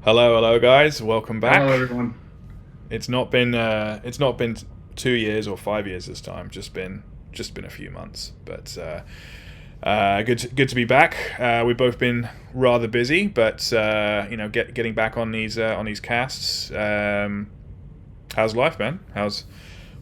Hello, guys. Welcome Hello, back. everyone. It's not been 2 years or 5 years this time. Just been a few months, but good to be back. We've both been rather busy, but getting back on these casts. How's life, man?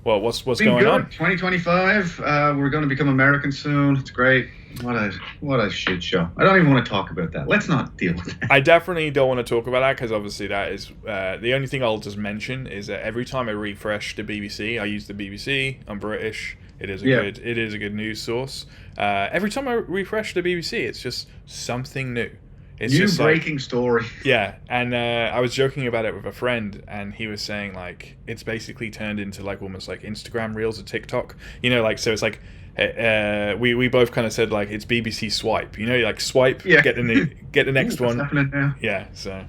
What's Been going good. on? 2025. We're going to become American soon. It's great. What a shit show. I don't even want to talk about that. Let's not deal with that. I definitely don't want to talk about that because obviously that is the only thing I'll just mention is that every time I refresh the BBC, I use the BBC. I'm British. Yeah. It is a good news source. Every time I refresh the BBC, it's just something new. It's New just breaking story. yeah, and I was joking about it with a friend, and he was saying like it's basically turned into like almost like Instagram Reels or TikTok. Like so it's like we both kind of said like it's BBC swipe. Like swipe, Yeah. get the next What's one. happening now? Yeah. So,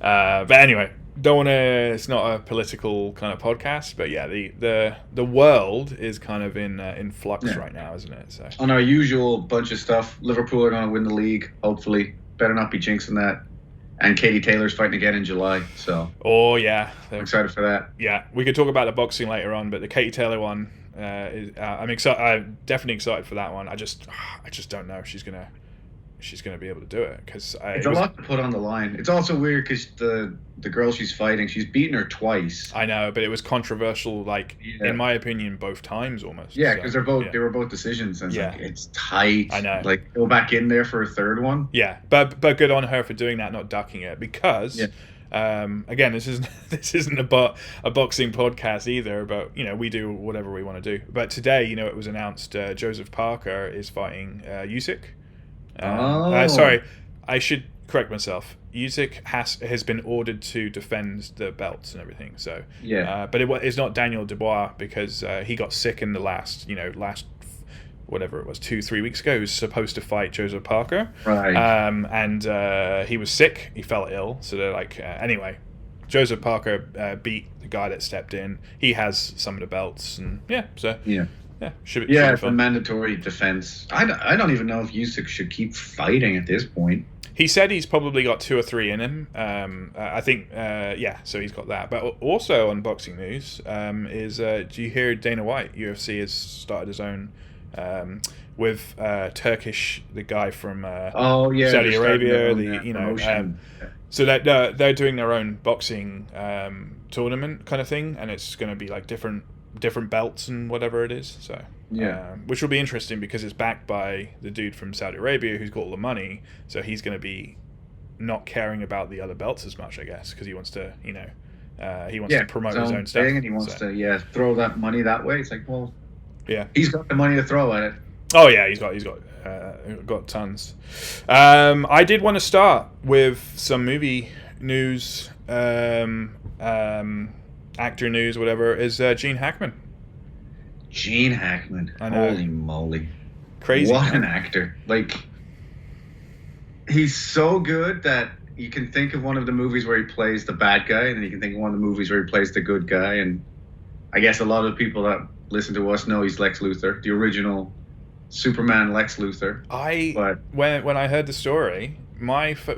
but anyway, don't want to. It's not a political kind of podcast, but yeah, the world is kind of in flux Yeah. right now, isn't it? So On our usual bunch of stuff, Liverpool are going to win the league, hopefully. Better not be jinxing that. And Katie Taylor's fighting again in July, so oh yeah, I'm excited for that. yeah, we could talk about the boxing later on, but the Katie Taylor one, I'm excited. I'm definitely excited for that one. I just don't know if she's gonna be able to do it because It's a lot to put on the line. It's also weird because the girl she's fighting, she's beaten her twice. I know, but it was controversial. Like Yeah. in my opinion, both times almost. Yeah, So, because they were both decisions, and Yeah. it's tight. I know. Like go back in there for a third one. Yeah, but good on her for doing that, not ducking it. Because again, this isn't a boxing podcast either. But we do whatever we want to do. But today, it was announced Joseph Parker is fighting Usyk. Sorry, I should correct myself. Usyk has been ordered to defend the belts and everything. So Yeah. but it's not Daniel Dubois because he got sick in the last whatever it was 2-3 weeks ago. He was supposed to fight Joseph Parker, Right. and he was sick. He fell ill. So they're like anyway. Joseph Parker beat the guy that stepped in. He has some of the belts, and so Yeah. should Yeah, be it's a fun. mandatory defense. I don't even know if Usyk should keep fighting at this point. He said he's probably got 2 or 3 in him. I think, so he's got that. But also on boxing news do you hear Dana White, UFC, has started his own with Turkish, the guy from Oh yeah, Saudi they're starting their Arabia, own, promotion. so that they're doing their own boxing tournament kind of thing, and it's going to be like different belts and whatever it is. So which will be interesting because it's backed by the dude from Saudi Arabia who's got all the money, so he's going to be not caring about the other belts as much, I guess, because he wants to to promote his own stuff, and he wants to throw that money that way. It's like, well, yeah, he's got the money to throw at it. oh yeah, he's got tons. I did want to start with some movie news, actor news, whatever. Is Gene Hackman. Gene Hackman. I know. Holy moly. Crazy. What man. an actor. Like, he's so good that you can think of one of the movies where he plays the bad guy, and then you can think of one of the movies where he plays the good guy. And I guess a lot of people that listen to us know he's Lex Luthor, the original Superman Lex Luthor. When I heard the story,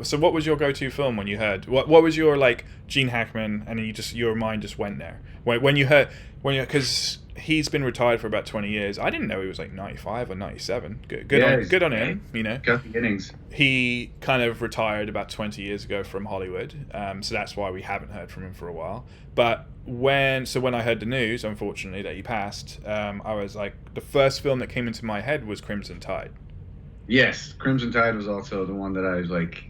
so what was your go-to film when you heard what was your like Gene Hackman, and then your mind just went there when you heard because he's been retired for about 20 years. I didn't know he was like 95 or 97. Good on him. Got the innings. He kind of retired about 20 years ago from Hollywood, so that's why we haven't heard from him for a while. But when I heard the news, unfortunately, that he passed, I was like, the first film that came into my head was Crimson Tide. Yes, Crimson Tide was also the one that I was like,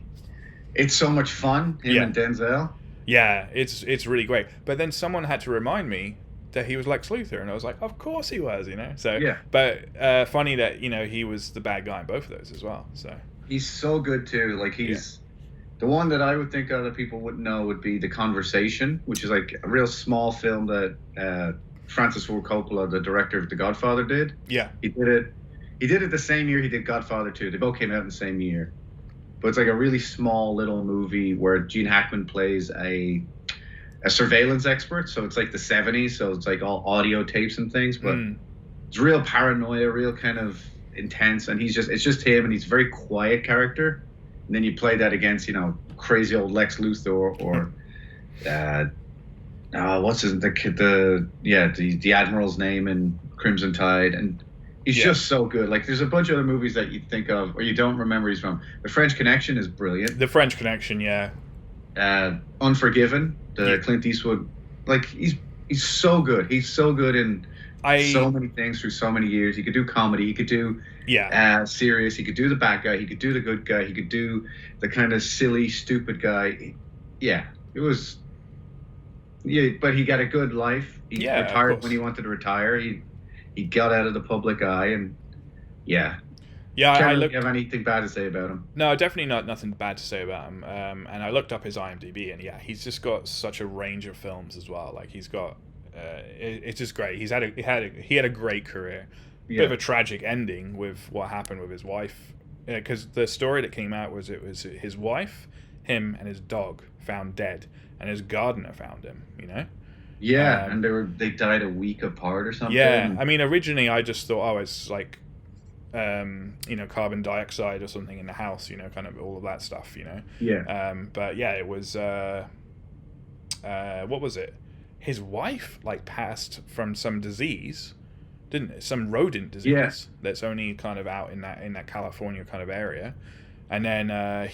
it's so much fun, him and Denzel. Yeah, it's really great. But then someone had to remind me that he was Lex Luthor, and I was like, of course he was, So yeah. But funny that he was the bad guy in both of those as well. So he's so good too. Like the one that I would think other people wouldn't know would be The Conversation, which is like a real small film that Francis Ford Coppola, the director of The Godfather, did. Yeah, he did it. He did it the same year he did Godfather 2. They both came out in the same year. But it's like a really small little movie where Gene Hackman plays a surveillance expert. So it's like the 70s. So it's like all audio tapes and things. But it's real paranoia, real kind of intense. And it's just him. And he's a very quiet character. And then you play that against, crazy old Lex Luthor, or what's the admiral's name in Crimson Tide, and he's just so good. Like, there's a bunch of other movies that you think of or you don't remember he's from. The French Connection is brilliant. The French Connection, yeah. Unforgiven, the Clint Eastwood. Like, he's so good. He's so good in so many things through so many years. He could do comedy. He could do serious. He could do the bad guy. He could do the good guy. He could do the kind of silly, stupid guy. Yeah, it was. Yeah, but he got a good life. He retired when he wanted to retire. He got out of the public eye, and Can't have anything bad to say about him. No, definitely nothing bad to say about him. And I looked up his IMDb, and he's just got such a range of films as well. Like, he's got, it's just great. He had a great career. Bit of a tragic ending with what happened with his wife, because the story that came out was it was his wife, him, and his dog found dead, and his gardener found him. You know. Yeah, and they died a week apart or something. Yeah, I mean, originally I just thought, it's like, carbon dioxide or something in the house, kind of all of that stuff, Yeah. But yeah, it was, what was it? His wife, passed from some disease, didn't it? Some rodent disease that's only kind of out in that California kind of area. And then I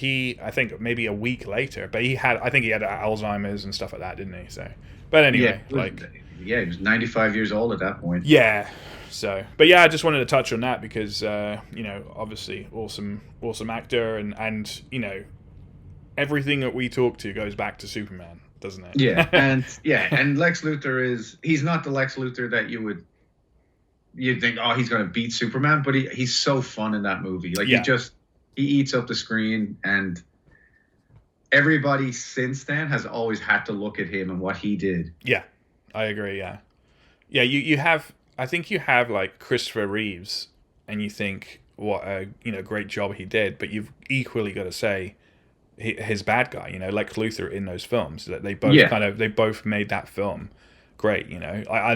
think maybe a week later, but I think he had Alzheimer's and stuff like that, didn't he? So, but anyway, he was 95 years old at that point. Yeah. So, but I just wanted to touch on that because, obviously awesome actor and everything that we talk to goes back to Superman, doesn't it? Yeah. And Lex Luthor he's not the Lex Luthor that you'd think, oh, he's going to beat Superman, but he's so fun in that movie. Like, he eats up the screen, and everybody since then has always had to look at him and what he did. Yeah, I agree. Yeah. You have, I think you have like Christopher Reeves, and you think what a great job he did, but you've equally got to say his bad guy, like Luthor in those films, that they both they both made that film great.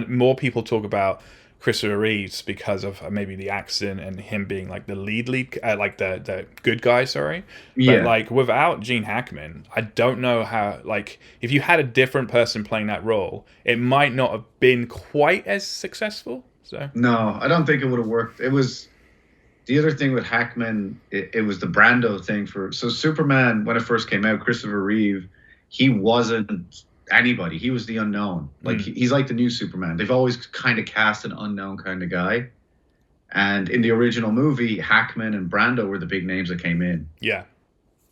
More people talk about Christopher Reeves because of maybe the accent and him being like the lead, like the good guy. Sorry, but like without Gene Hackman, I don't know how. Like, if you had a different person playing that role, it might not have been quite as successful. So no, I don't think it would have worked. It was the other thing with Hackman. It was the Brando thing so Superman, when it first came out, Christopher Reeve, he wasn't anybody. He was the unknown. Like, he's like the new Superman. They've always kind of cast an unknown kind of guy. And in the original movie, Hackman and Brando were the big names that came in. Yeah.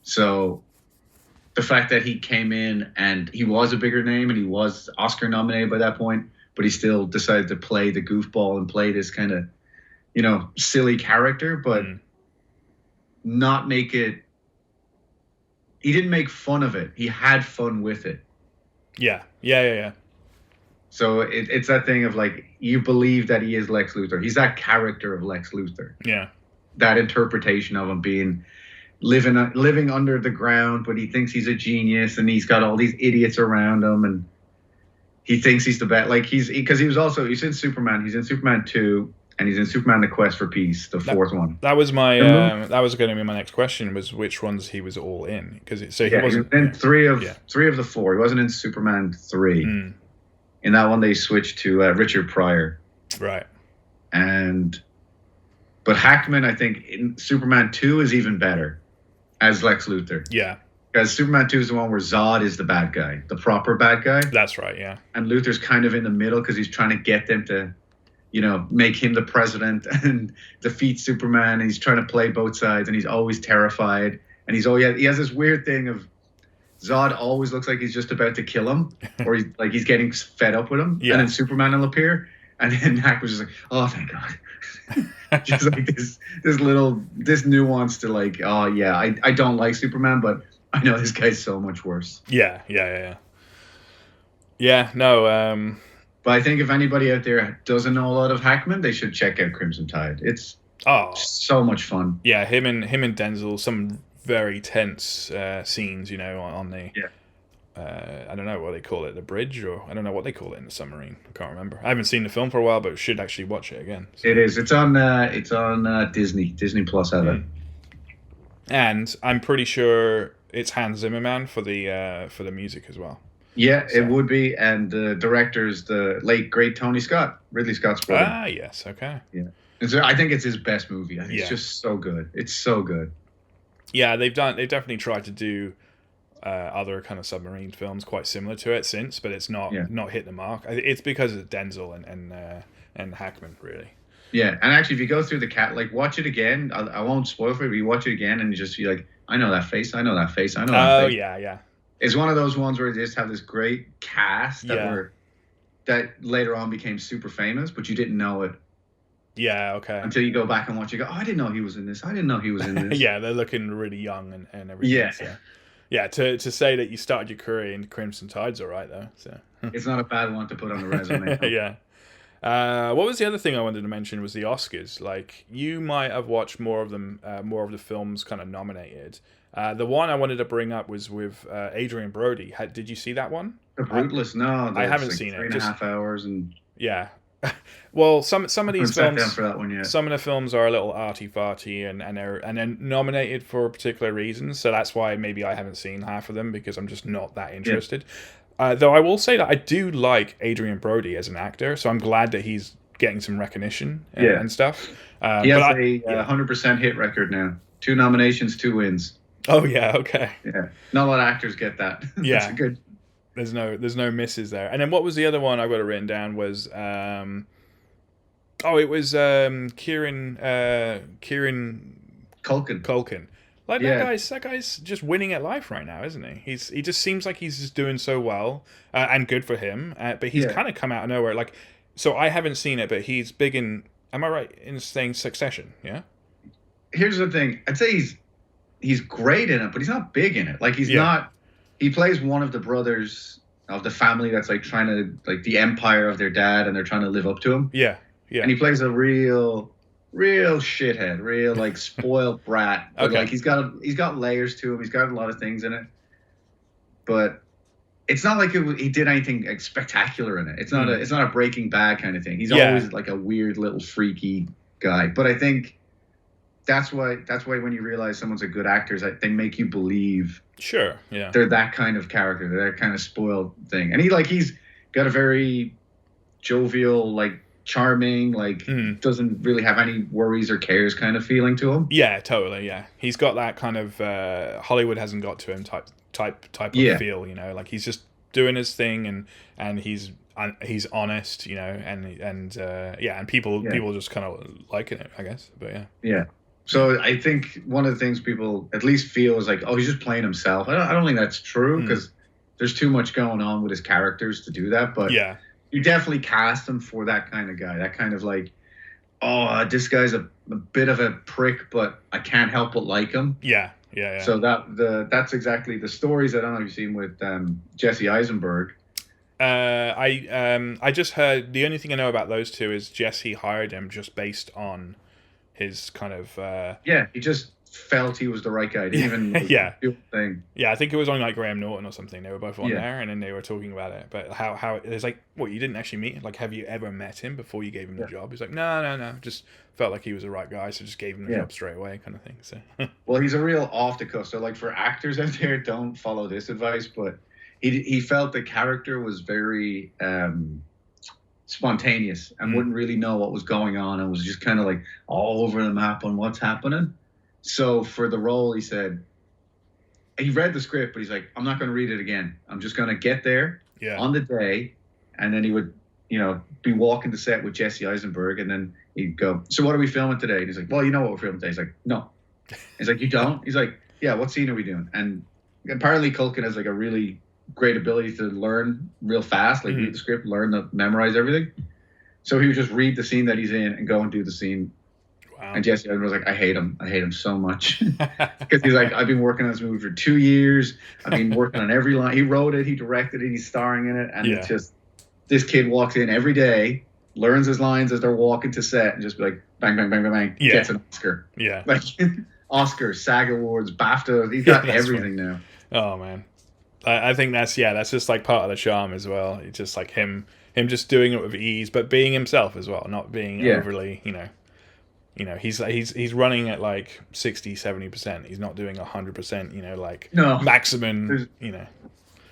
So the fact that he came in and he was a bigger name and he was Oscar nominated by that point, but he still decided to play the goofball and play this kind of, silly character, but not make it. He didn't make fun of it. He had fun with it. Yeah. So it's that thing of, like, you believe that he is Lex Luthor. He's that character of Lex Luthor. Yeah. That interpretation of him being living under the ground, but he thinks he's a genius, and he's got all these idiots around him, and he thinks he's the best. Like, he's in Superman. He's in Superman 2, and he's in Superman: The Quest for Peace, the fourth one. That was my that was going to be my next question, was which ones he was all in, because he wasn't in three of the four. He wasn't in Superman 3. In that one, they switched to Richard Pryor. Right. But Hackman, I think, in Superman 2 is even better as Lex Luthor. Yeah. Because Superman 2 is the one where Zod is the bad guy, the proper bad guy. That's right. Yeah. And Luthor's kind of in the middle because he's trying to get them to, make him the president and defeat Superman. And he's trying to play both sides, and he's always terrified. And he has this weird thing of Zod always looks like he's just about to kill him, or he's getting fed up with him. Yeah. And then Superman will appear, and then Hackman's just like, oh, thank God. Just like this nuance to, like, oh yeah, I don't like Superman, but I know this guy's so much worse. Yeah. No. But I think if anybody out there doesn't know a lot of Hackman, they should check out Crimson Tide. It's so much fun. Yeah, him and Denzel, some very tense scenes, on the I don't know what they call it, the bridge, or I don't know what they call it in the submarine. I can't remember. I haven't seen the film for a while, but should actually watch it again. So. It is. It's on Disney Plus. Have it. And I'm pretty sure it's Hans Zimmerman for the music as well. Yeah, so. It would be, and the director's the late great Tony Scott, Ridley Scott's brother. Ah, yes, okay. Yeah, I think it's his best movie. I think it's just so good. It's so good. Yeah, they've definitely tried to do other kind of submarine films quite similar to it since, but it's not hit the mark. It's because of Denzel and Hackman, really. Yeah, and actually, if you go through the watch it again. I won't spoil for you, but you watch it again, and you just feel like, I know that face, I know that face, I know that face. Oh, yeah. It's one of those ones where they just have this great cast that later on became super famous, but you didn't know it. Yeah, okay. Until you go back and watch it, go, oh, I didn't know he was in this. I didn't know he was in this. Yeah, they're looking really young and everything. Yeah. So. Yeah, to say that you started your career in Crimson Tide's all right, though. So. It's not a bad one to put on the resume. Yeah. What was the other thing I wanted to mention was the Oscars. Like, you might have watched more of the films kind of nominated. The one I wanted to bring up was with Adrian Brody. Did you see that one? The Brutalist? No, I haven't seen it. 3.5 hours and yeah. Well, some of these films, down for that one, some of the films are a little arty-farty and they're nominated for particular reasons. So that's why maybe I haven't seen half of them, because I'm just not that interested. Yeah. Though I will say that I do like Adrian Brody as an actor, so I'm glad that he's getting some recognition and stuff. He has a 100% hit record now. 2 nominations, 2 wins. Oh yeah, okay. Yeah, not a lot of actors get that. Yeah, That's good. There's no misses there. And then what was the other one I got it written down was it was Kieran Culkin. Like that guy's just winning at life right now, isn't he? He just seems like he's just doing so well, and good for him. But he's kind of come out of nowhere. Like, so I haven't seen it, but he's big in. Am I right in saying Succession? Yeah. Here's the thing. I'd say he's great in it, but he's not big in it. Like, he's not. He plays one of the brothers of the family that's like trying to, like, the empire of their dad, and they're trying to live up to him. Yeah. And he plays a real shithead, real like spoiled brat. But like he's got layers to him. He's got a lot of things in it, but it's not like he did anything like spectacular in it. It's not a Breaking Bad kind of thing. He's always like a weird little freaky guy. But I think that's why when you realize someone's a good actor, they make you believe. Sure. Yeah. They're that kind of character. They're that kind of spoiled thing. And he's got a very jovial, like, charming, like, doesn't really have any worries or cares kind of feeling to him. Yeah, totally. Yeah, he's got that kind of Hollywood hasn't got to him type of feel. You know, like, he's just doing his thing, and he's honest. You know, and people just kind of liking it, I guess. But yeah. Yeah. So I think one of the things people at least feel is like, oh, he's just playing himself. I don't think that's true, because there's too much going on with his characters to do that. But yeah, you definitely cast him for that kind of guy. That kind of like, oh, this guy's a bit of a prick, but I can't help but like him. Yeah. So that's exactly the stories. I don't know if you've seen with Jesse Eisenberg. I just heard, the only thing I know about those two is Jesse hired him just based on his kind of he just felt he was the right guy. Didn't even do the thing. Yeah, I think it was on like Graham Norton or something. They were both on there, and then they were talking about it. But how it's like, what, you didn't actually meet him? Like, have you ever met him before you gave him the job? He's like, no, just felt like he was the right guy, so just gave him the job straight away, kind of thing. So well, he's a real off the cuff. So like, for actors out there, don't follow this advice, but he felt the character was very spontaneous and wouldn't really know what was going on, and was just kind of like all over the map on what's happening. So for the role, he said he read the script, but he's like, I'm not going to read it again. I'm just going to get there on the day. And then he would, be walking the set with Jesse Eisenberg, and then he'd go, so what are we filming today? And he's like, well, you know what we're filming today. He's like, no. He's like, you don't? He's like, yeah, what scene are we doing? And apparently Culkin has like a really great ability to learn real fast, like read the script, learn to memorize everything. So he would just read the scene that he's in and go and do the scene. Wow. And Jesse was like, I hate him so much. Because he's like, I've been working on this movie for 2 years. I've been working on every line. He wrote it, he directed it, he's starring in it. And it's just, this kid walks in every day, learns his lines as they're walking to set, and just be like, bang, bang, bang, bang, bang, gets an Oscar. Yeah. Like, Oscars, SAG Awards, BAFTA, he's got everything now. Oh, man. I think that's just like part of the charm as well. It's just like him just doing it with ease, but being himself as well, not being overly, You know, he's running at like 60-70%. He's not doing 100%. You know, like No. maximum. You know,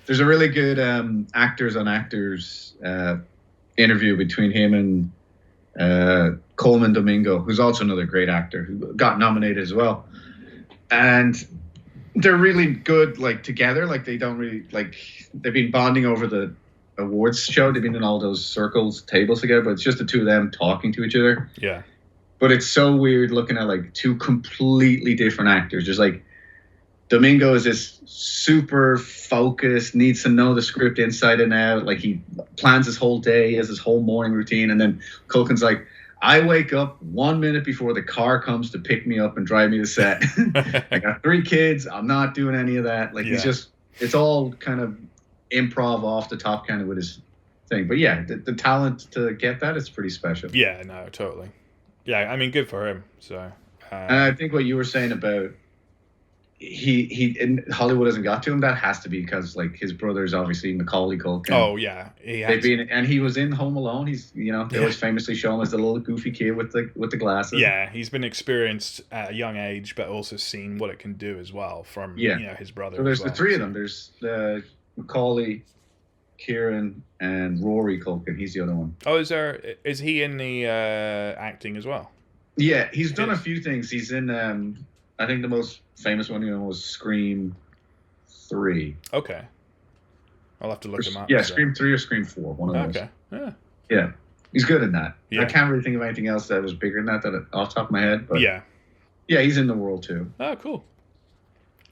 there's a really good actors on actors interview between him and Coleman Domingo, who's also another great actor who got nominated as well. And they're really good, like, together. Like, they don't really, like, they've been bonding over the awards show. They've been in all those circles, tables together, but it's just the two of them talking to each other. Yeah. But it's so weird looking at, like, two completely different actors. Just, like, Domingo is this super focused, needs to know the script inside and out. Like, he plans his whole day, he has his whole morning routine. And then Culkin's like, I wake up 1 minute before the car comes to pick me up and drive me to set. I got 3 kids. I'm not doing any of that. Like, he's just, it's all kind of improv off the top kind of with his thing. But yeah, the talent to get that is pretty special. Yeah, no, totally. Yeah, I mean, good for him. So, and I think what you were saying about he in Hollywood hasn't got to him, that has to be because, like, his brother's obviously Macaulay Culkin. Oh yeah, and he was in Home Alone. He's, you know, they always famously show him as the little goofy kid with the glasses. Yeah, he's been experienced at a young age, but also seen what it can do as well from you know, his brother. So there's the 3 of them. There's Macaulay, Kieran, and Rory Culkin. He's the other one. Oh, is he in the acting as well? Yeah, he's done a few things. He's in I think the most famous one, you know, was Scream 3. Okay. I'll have to look him up. Yeah, so. Scream 3 or Scream 4, one of those. Okay. Yeah. He's good in that. Yeah. I can't really think of anything else that was bigger than that off the top of my head. But yeah, he's in The World too. Oh, cool.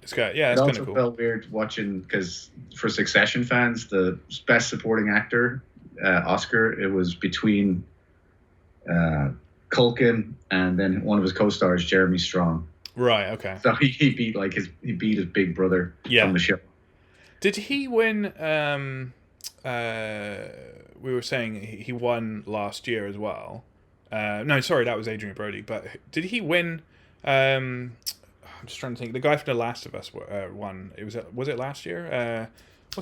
It's good. Yeah, it's kind of cool. It also felt weird watching, because for Succession fans, the Best Supporting Actor Oscar, it was between Culkin and then one of his co-stars, Jeremy Strong. Right. Okay. So he beat his big brother from the show. Did he win? We were saying he won last year as well. No, sorry, that was Adrian Brody. But did he win? I'm just trying to think. The guy from The Last of Us won. Was it last year?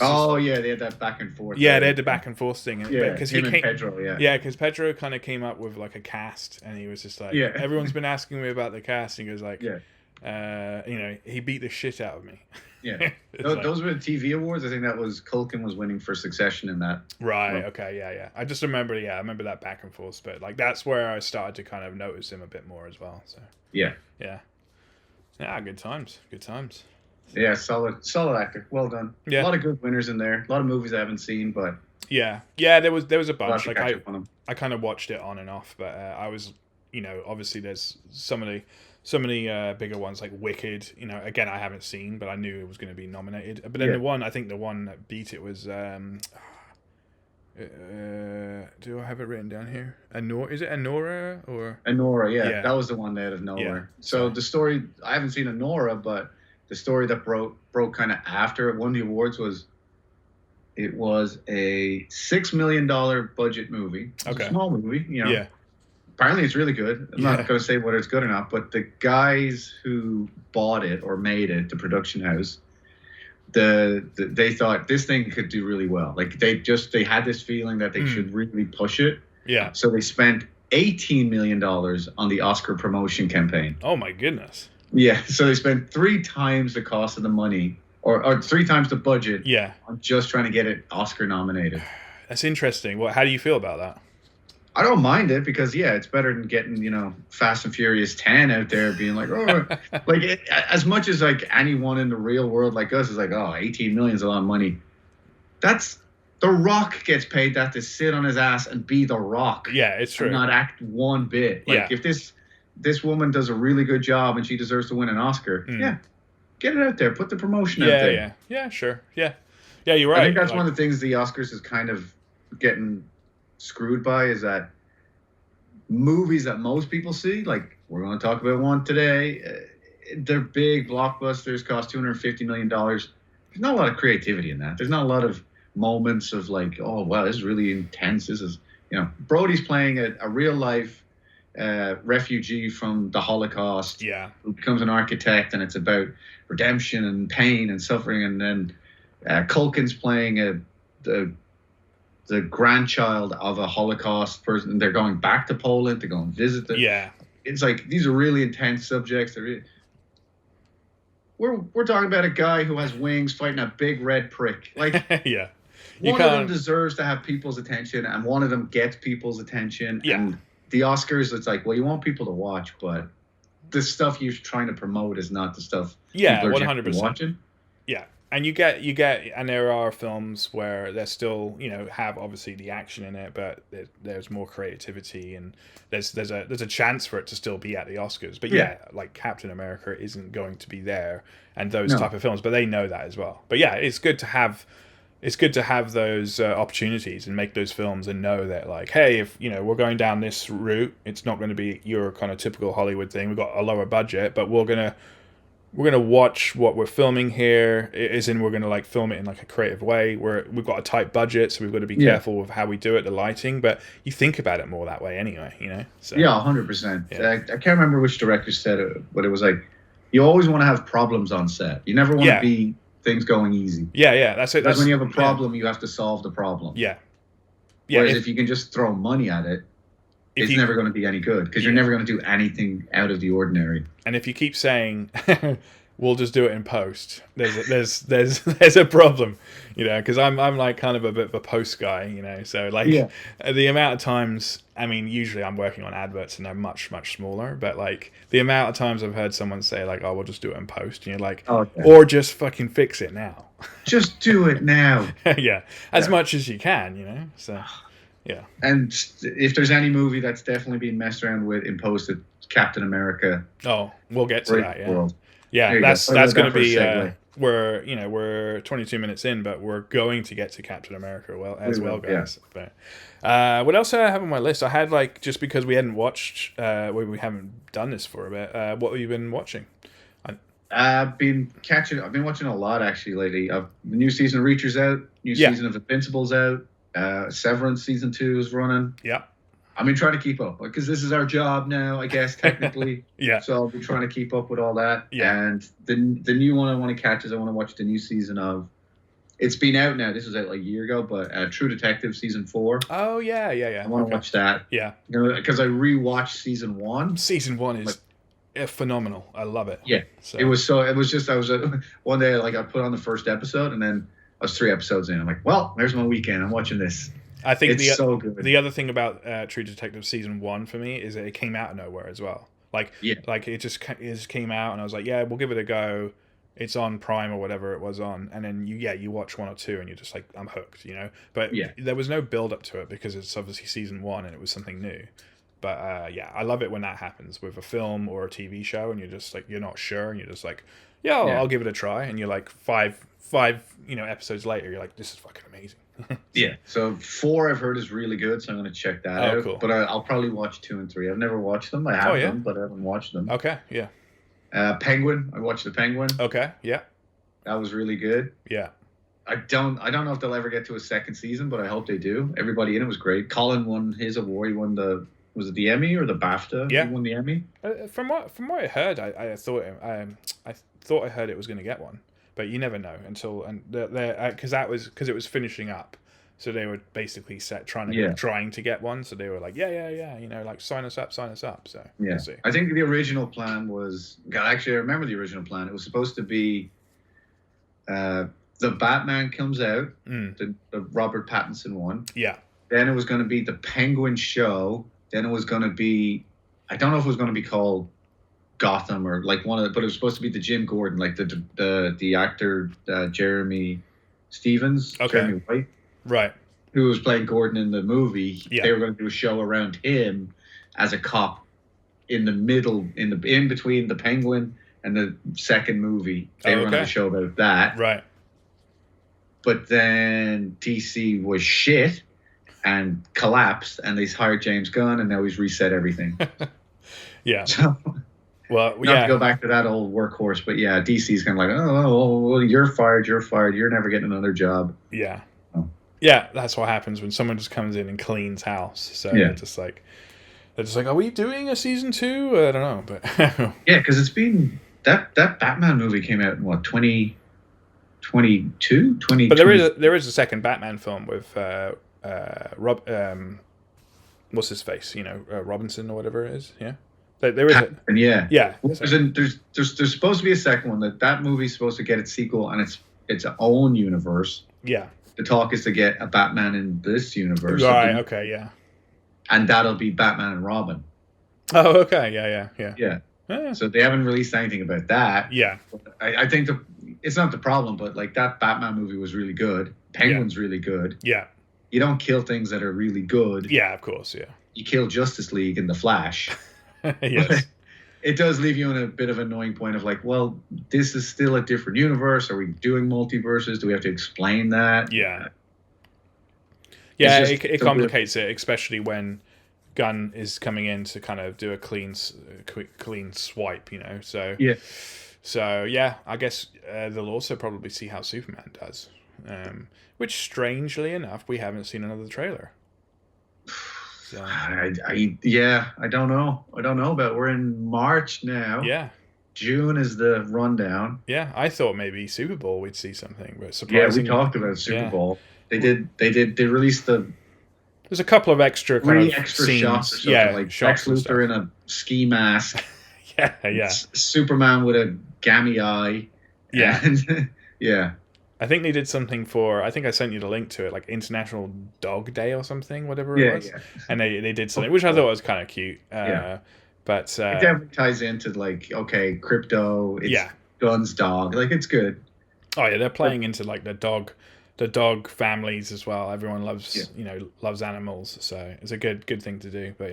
Yeah, they had that back and forth. Yeah, they had the back and forth thing. Yeah, because and Pedro. Yeah, because Pedro kind of came up with like a cast, and he was just like, everyone's been asking me about the cast, and he goes like, you know, he beat the shit out of me. Yeah, those were the TV awards. I think that was Culkin was winning for Succession in that. Right. Okay. Yeah. I just remember. Yeah, I remember that back and forth split. Like that's where I started to kind of notice him a bit more as well. So. Yeah. Good times. Yeah, solid actor. Well done. Yeah. A lot of good winners in there. A lot of movies I haven't seen, but yeah, there was a bunch. Like I kind of watched it on and off, but I was, you know, obviously there's so many bigger ones like Wicked. You know, again I haven't seen, but I knew it was going to be nominated. But then the one that beat it was do I have it written down here? Is it Anora or Anora? Yeah, that was the one out of nowhere. Yeah. So the story, I haven't seen Anora, but the story that broke kind of after it won the awards was a $6 million budget movie. It's a small movie, you know. Yeah. Apparently it's really good. I'm not going to say whether it's good or not, but the guys who bought it or made it, the production house, they thought this thing could do really well. Like they had this feeling that they should really push it. Yeah. So they spent $18 million on the Oscar promotion campaign. Oh my goodness. Yeah, so they spent 3 times the cost of the money, or 3 times the budget. Yeah. On just trying to get it Oscar nominated. That's interesting. How do you feel about that? I don't mind it because it's better than getting, you know, Fast and Furious 10 out there being like, as much as like anyone in the real world like us is like, 18 million is a lot of money. That's The Rock gets paid that to sit on his ass and be The Rock. Yeah, it's true. And not act one bit. Like if this woman does a really good job and she deserves to win an Oscar. Get it out there. Put the promotion out there. Yeah, sure. Yeah, you're right. I think that's one of the things the Oscars is kind of getting screwed by is that movies that most people see, like we're going to talk about one today, they're big blockbusters, cost $250 million. There's not a lot of creativity in that. There's not a lot of moments of like, oh, wow, this is really intense. This is, you know, Brody's playing a real life refugee from the Holocaust who becomes an architect, and it's about redemption and pain and suffering. And then Culkin's playing the grandchild of a Holocaust person, and they're going back to Poland to go and visit them. it's like these are really intense subjects. We're talking about a guy who has wings fighting a big red prick. Like, yeah, one of them deserves to have people's attention, and one of them gets people's attention. Yeah. And the Oscars, it's like, well, you want people to watch, but the stuff you're trying to promote is not the stuff yeah, people are 100% watching. Yeah, and you get, and there are films where they're still, have obviously the action in it, but there's more creativity, and there's a chance for it to still be at the Oscars. But yeah, like Captain America isn't going to be there, and those type of films, but they know that as well. But yeah, it's good to have those opportunities and make those films and know that, like, hey, if we're going down this route, it's not going to be your kind of typical Hollywood thing. We've got a lower budget, but we're gonna watch what we're filming here, is in we're gonna like film it in like a creative way. We've got a tight budget, so we've got to be careful with how we do it, the lighting. But you think about it more that way anyway, So yeah, 100%. I can't remember which director said it, but it was like, you always want to have problems on set. You never want to be things going easy. Yeah, that's it. Because when you have a problem, you have to solve the problem. Yeah. Whereas if you can just throw money at it, it's never going to be any good, because you're never going to do anything out of the ordinary. And if you keep saying, we'll just do it in post, there's a problem, because I'm like kind of a bit of a post guy, so like the amount of times, I mean, usually I'm working on adverts and they're much, much smaller, but like the amount of times I've heard someone say like, oh, we'll just do it in post, and you're like, or just fucking fix it now. Just do it now. As much as you can, so. Yeah. And if there's any movie that's definitely been messed around with in post, it's Captain America. Oh, we'll get to that. Yeah. World. Yeah, that's going to be. We're 22 minutes in, but we're going to get to Captain America as well, guys. Yeah. But what else do I have on my list? I had, like, just because we hadn't watched, we haven't done this for a bit. What have you been watching? I've been watching a lot actually lately. The new season of Reacher's out. New season of Invincible's out. Severance season 2 is running. Yeah. I've been trying to keep up, because this is our job now, I guess, technically. So I'll be trying to keep up with all that. And the new one I want to catch is I want to watch the new season of, it's been out now, this was out like a year ago, but True Detective season 4. Oh, yeah. I want to watch that. Yeah. Because I rewatched season 1. Season 1 is phenomenal. I love it. Yeah. So. It was just, I was one day, like, I put on the first episode, and then I was 3 episodes in. I'm like, well, there's my weekend. I'm watching this. I think it's so good. The other thing about True Detective season 1 for me is that it came out of nowhere as well. Like it just came out, and I was like, yeah, we'll give it a go. It's on Prime or whatever it was on, and then you watch 1 or 2, and you're just like, I'm hooked, But there was no build up to it, because it's obviously season 1 and it was something new. But I love it when that happens with a film or a TV show, and you're just like, you're not sure, and you're just like, I'll give it a try, and you're like five episodes later, you're like, this is fucking amazing. So 4 I've heard is really good, so I'm going to check that out. Cool. But I'll probably watch 2 and 3. I've never watched them. I have them, but I haven't watched them. Okay, yeah. Penguin. I watched The Penguin. Okay, yeah. That was really good. Yeah. I don't know if they'll ever get to a second season, but I hope they do. Everybody in it was great. Colin won his award. He won was it the Emmy or the BAFTA? Yeah. He won the Emmy. From what I heard, I thought I heard it was going to get one. But you never know until because it was finishing up, so they were basically trying to get one. So they were like, like sign us up. So we'll see. I think the original plan was. God, actually, I remember the original plan. It was supposed to be, the Batman comes out, the Robert Pattinson one. Yeah. Then it was going to be the Penguin show. Then it was going to be, I don't know if it was going to be called Gotham or like but it was supposed to be the Jim Gordon, like the actor Jeremy Stevens, Jeremy White, right, who was playing Gordon in the movie. Yeah. They were going to do a show around him as a cop in the middle, in between the Penguin and the second movie. They were going to do a show about that, right? But then DC was shit and collapsed, and they hired James Gunn, and now he's reset everything. Yeah. So. Well, not to go back to that old workhorse, but DC's kind of like, oh, you're fired, you're never getting another job. Yeah. Oh. Yeah, that's what happens when someone just comes in and cleans house. So they're just like, are we doing a season 2? I don't know, but yeah, because it's been that Batman movie came out in what 2022, 20. But there is a second Batman film with what's his face, Robinson or whatever it is, yeah. There is a And yeah. Well, there's supposed to be a second one. That movie's supposed to get its sequel and its own universe. Yeah. The talk is to get a Batman in this universe. Right. Okay. Yeah. And that'll be Batman and Robin. Oh. Okay. Yeah. Yeah. So they haven't released anything about that. Yeah. I think it's not the problem, but like that Batman movie was really good. Penguin's really good. Yeah. You don't kill things that are really good. Yeah. Of course. Yeah. You kill Justice League and the Flash. Yes. It does leave you in a bit of an annoying point of like, well, this is still a different universe. Are we doing multiverses? Do we have to explain that? Yeah. Yeah, it complicates it, especially when Gunn is coming in to kind of do a clean swipe, So yeah. So yeah, I guess they'll also probably see how Superman does, which strangely enough we haven't seen another trailer. So. I don't know. But we're in March now. Yeah. June is the rundown. Yeah, I thought maybe Super Bowl we'd see something, but surprisingly, we talked about Super Bowl. They released there's a couple of extra extra shots or something, like Lex Luthor in a ski mask. yeah. Superman with a gammy eye. Yeah. And, yeah. I think they did something I think I sent you the link to it, like International Dog Day or something, whatever it was. Yeah. And they did something, which I thought was kind of cute. But it definitely ties into like, okay, crypto, it's Gunn's dog. Like, it's good. Oh yeah, they're playing into like the dog families as well. Everyone loves loves animals, so it's a good thing to do. But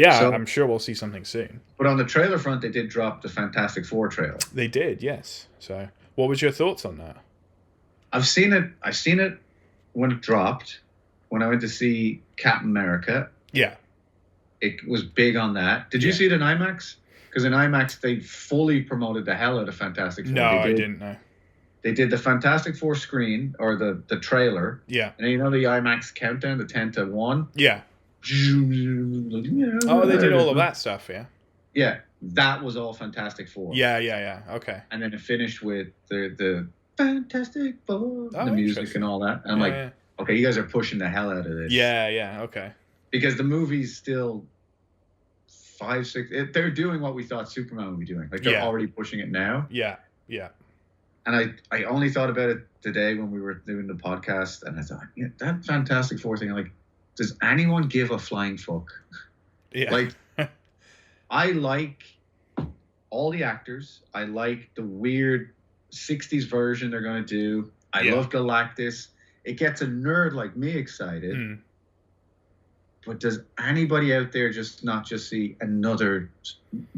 yeah, so, I'm sure we'll see something soon. But on the trailer front, they did drop the Fantastic Four trailer. They did, yes. So what was your thoughts on that? I've seen it when it dropped. When I went to see Captain America. Yeah. It was big on that. Did you see it in IMAX? Because in IMAX, they fully promoted the hell out of Fantastic Four. No, I didn't know. They did the Fantastic Four screen, or the trailer. Yeah. And you know the IMAX countdown, the 10 to 1? Yeah. Oh, they did all of that stuff, yeah? Yeah. That was all Fantastic Four. Yeah. Okay. And then it finished with the Fantastic Four, the music and all that. And I'm like, okay, you guys are pushing the hell out of this. Yeah, okay. Because the movie's still 5, 6. They're doing what we thought Superman would be doing. Like they're already pushing it now. Yeah. And I only thought about it today when we were doing the podcast, and I thought, that Fantastic Four thing. Like, does anyone give a flying fuck? Yeah. Like, I like all the actors. I like the weird 60s version they're going to do. I love Galactus. It gets a nerd like me excited. Mm. But does anybody out there not just see another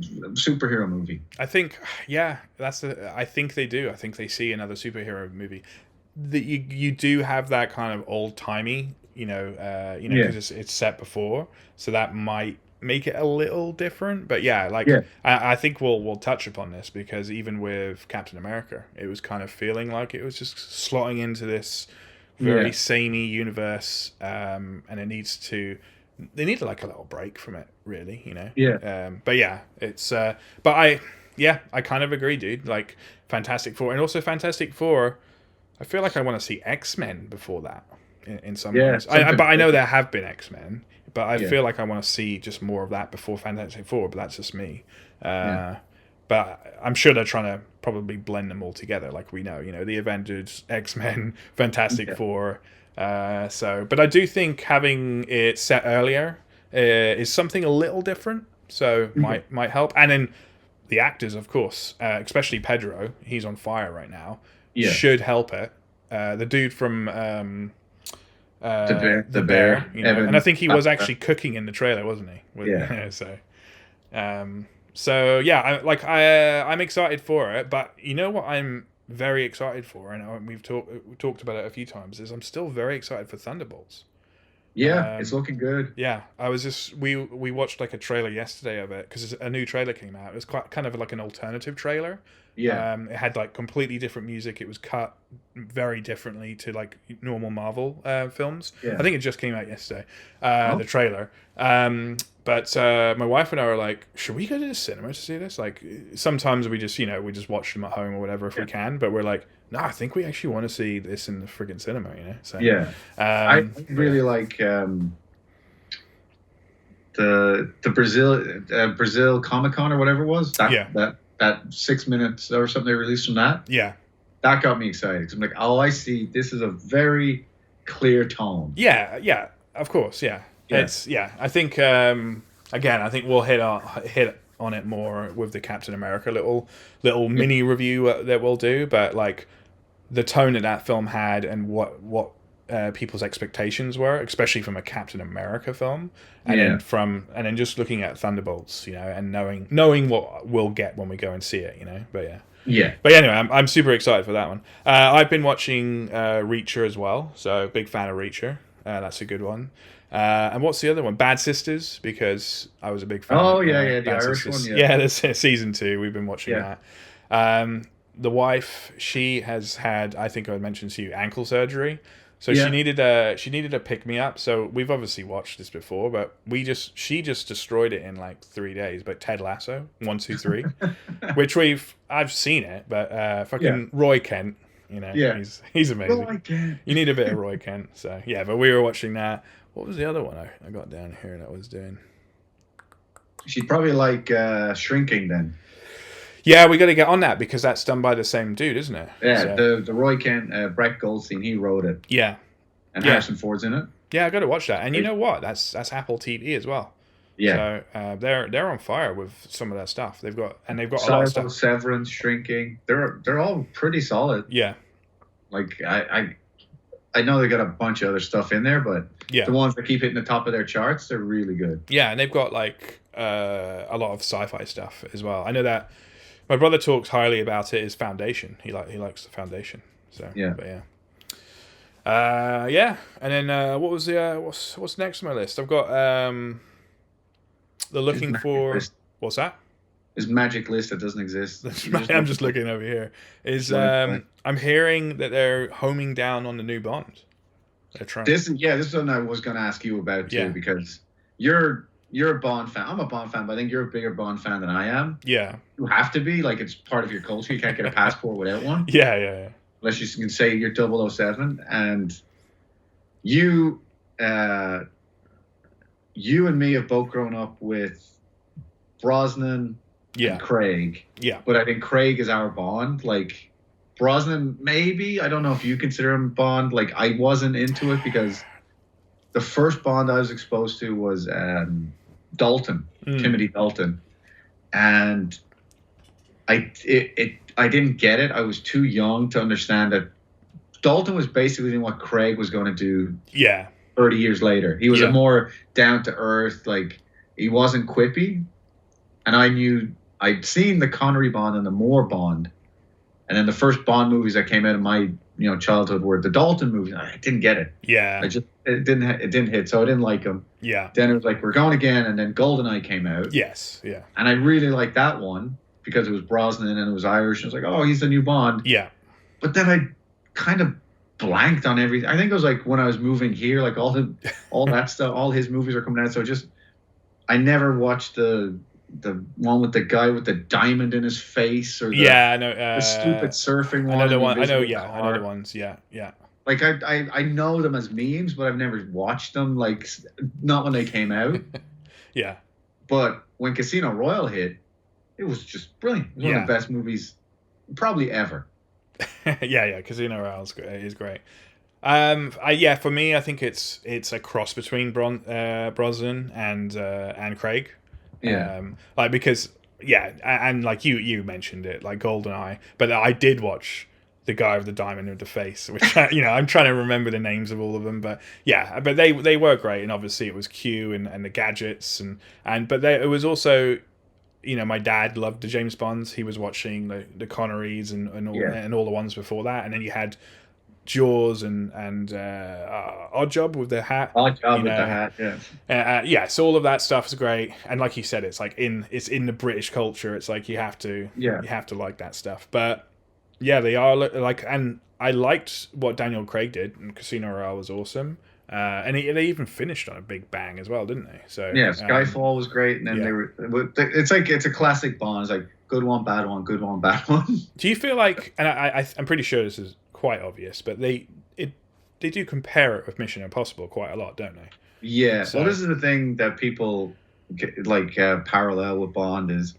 superhero movie? I think, I think they do. I think they see another superhero movie. That you do have that kind of old timey, because it's set before, so that might make it a little different. But I think we'll touch upon this, because even with Captain America, it was kind of feeling like it was just slotting into this very samey universe, and they need like a little break from it, really, but yeah, it's but I kind of agree, dude. Like Fantastic Four, and also Fantastic Four, I feel like I want to see X-Men before that in some ways. But I know there have been X-Men, but I feel like I want to see just more of that before Fantastic Four. But that's just me. But I'm sure they're trying to probably blend them all together, like we know, the Avengers, X-Men, Fantastic Four. But I do think having it set earlier is something a little different, so might help. And then the actors, of course, especially Pedro, he's on fire right now, should help it. The dude from the bear, and I think he was actually cooking in the trailer, wasn't he? I'm excited for it, but you know what I'm very excited for, and we've talked about it a few times, is I'm still very excited for Thunderbolts. It's looking good. I was just we watched like a trailer yesterday of it, because a new trailer came out. It was quite kind of like an alternative trailer. It had like completely different music. It was cut very differently to like normal Marvel films. I think it just came out yesterday, the trailer. But my wife and I were like, should we go to the cinema to see this? Like, sometimes we just watch them at home or whatever if we can. But we're like, no, I think we actually want to see this in the friggin' cinema, So I really like the the Brazil Comic-Con or whatever it was. That 6 minutes or something they released from that. Yeah. That got me excited because I'm like, oh, I see. This is a very clear tone. Yeah, of course, yeah. It's I think again, I think we'll hit on it more with the Captain America little mini review that we'll do, but like the tone that film had and what people's expectations were, especially from a Captain America film, and then just looking at Thunderbolts, and knowing what we'll get when we go and see it, but But anyway, I'm super excited for that one. I've been watching Reacher as well, so big fan of Reacher. That's a good one. And what's the other one? Bad Sisters, because I was a big fan. Oh, the Bad Irish Sisters. one, yeah. Yeah, that's season 2. We've been watching that. The wife, she has had, I think I mentioned to you, ankle surgery. So she needed a pick me up. So we've obviously watched this before, but she just destroyed it in like 3 days. But Ted Lasso, 1, 2, 3, which I've seen it, but fucking Roy Kent, he's amazing. Roy Kent. You need a bit of Roy Kent. So yeah, but we were watching that. What was the other one I got down here that I was doing? She's probably like Shrinking then. Yeah, we got to get on that because that's done by the same dude, isn't it? Yeah, the Roy Kent, Brett Goldstein, he wrote it. Yeah, and Harrison Ford's in it. Yeah, I got to watch that. And you know what? That's Apple TV as well. Yeah. So they're on fire with some of their stuff. They've got a lot of stuff. Severance, Shrinking. They're all pretty solid. Yeah. Like I know they got a bunch of other stuff in there, but the ones that keep hitting the top of their charts, they're really good. Yeah, and they've got like a lot of sci-fi stuff as well. I know that my brother talks highly about it. Is Foundation. He likes the Foundation. So but and then what was the what's next on my list? I've got the Looking for list. What's that? His magic list that doesn't exist. I'm just looking over here. I'm hearing that they're homing down on the new Bond. They're trying. This is something I was going to ask you about too, because you're a Bond fan. I'm a Bond fan, but I think you're a bigger Bond fan than I am. Yeah. You have to be. Like, it's part of your culture. You can't get a passport without one. Yeah. Unless you can say you're 007. And you and me have both grown up with Brosnan and Craig. Yeah. But I think Craig is our Bond. Like, Brosnan, maybe. I don't know if you consider him Bond. Like, I wasn't into it because the first Bond I was exposed to was Dalton, Timothy Dalton, and I didn't get it. I was too young to understand that Dalton was basically doing what Craig was going to do. 30 years later, he was a more down to earth. Like, he wasn't quippy, and I'd seen the Connery Bond and the Moore Bond, and then the first Bond movies that came out of my childhood were the Dalton movies. I didn't get it. Yeah. It didn't hit, so I didn't like them. Yeah. Then it was like, we're going again, and then GoldenEye came out. Yes. Yeah. And I really liked that one because it was Brosnan and it was Irish. And I was like, oh, he's the new Bond. Yeah. But then I kind of blanked on everything. I think it was like when I was moving here, like all that stuff, all his movies are coming out. So I never watched the one with the guy with the diamond in his face, or I know the stupid surfing one. I know the one. I know the ones. Yeah. Like I know them as memes, but I've never watched them. Like, not when they came out. Yeah. But when Casino Royale hit, it was just brilliant. It was one of the best movies probably ever. Yeah. Casino Royale is great. For me, I think it's a cross between Brosnan and Craig. Yeah. Because and like you mentioned it, like GoldenEye, but I did watch the guy with the diamond with the face, which I'm trying to remember the names of all of them, but they were great, and obviously it was Q and the gadgets but it was also, my dad loved the James Bonds. He was watching the Connerys and all the ones before that, and then you had Jaws and Oddjob with the hat. Oddjob with the hat, yeah. So all of that stuff is great, and like you said, it's like it's in the British culture. It's like you have to like that stuff. But they are like, and I liked what Daniel Craig did, and Casino Royale was awesome. And they even finished on a big bang as well, didn't they? So Skyfall was great, and then it's a classic Bond. It's like good one, bad one, good one, bad one. Do you feel like, and I'm pretty sure this is quite obvious, but they do compare it with Mission Impossible quite a lot, don't they? Yeah. So, well, this is the thing that people parallel with Bond is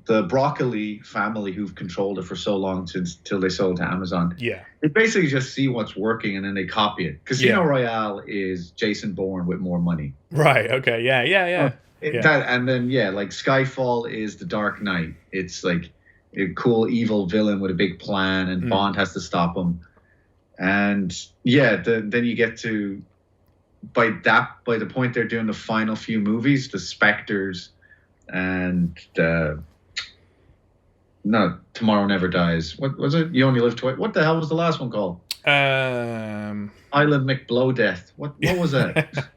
the Broccoli family who've controlled it for so long since till they sold to Amazon. Yeah. They basically just see what's working and then they copy it. Casino Royale is Jason Bourne with more money. Right. Okay. Yeah. Yeah. Yeah. That, and then like Skyfall is the Dark Knight. It's like a cool evil villain with a big plan, and Bond has to stop him. And then you get to by the point they're doing the final few movies, the Spectres and no, Tomorrow Never Dies. What was it? You Only Live Twice. What the hell was the last one called? Island McBlowdeath. What was that?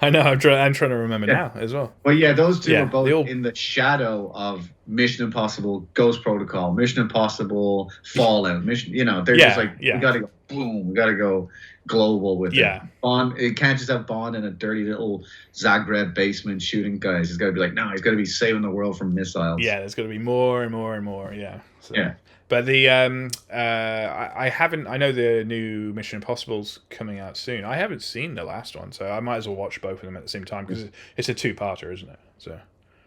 I know. I'm trying to remember now as well. Well, those two are both in the shadow of Mission Impossible, Ghost Protocol, Mission Impossible, Fallout. They're just like, we got to go boom. We got to go global with it. Bond. It can't just have Bond in a dirty little Zagreb basement shooting guys. It's got to be like, no, he's got to be saving the world from missiles. Yeah, there's got to be more and more and more. Yeah. So. But the I haven't. I know the new Mission Impossible's coming out soon. I haven't seen the last one, so I might as well watch both of them at the same time because it's a two-parter, isn't it? So.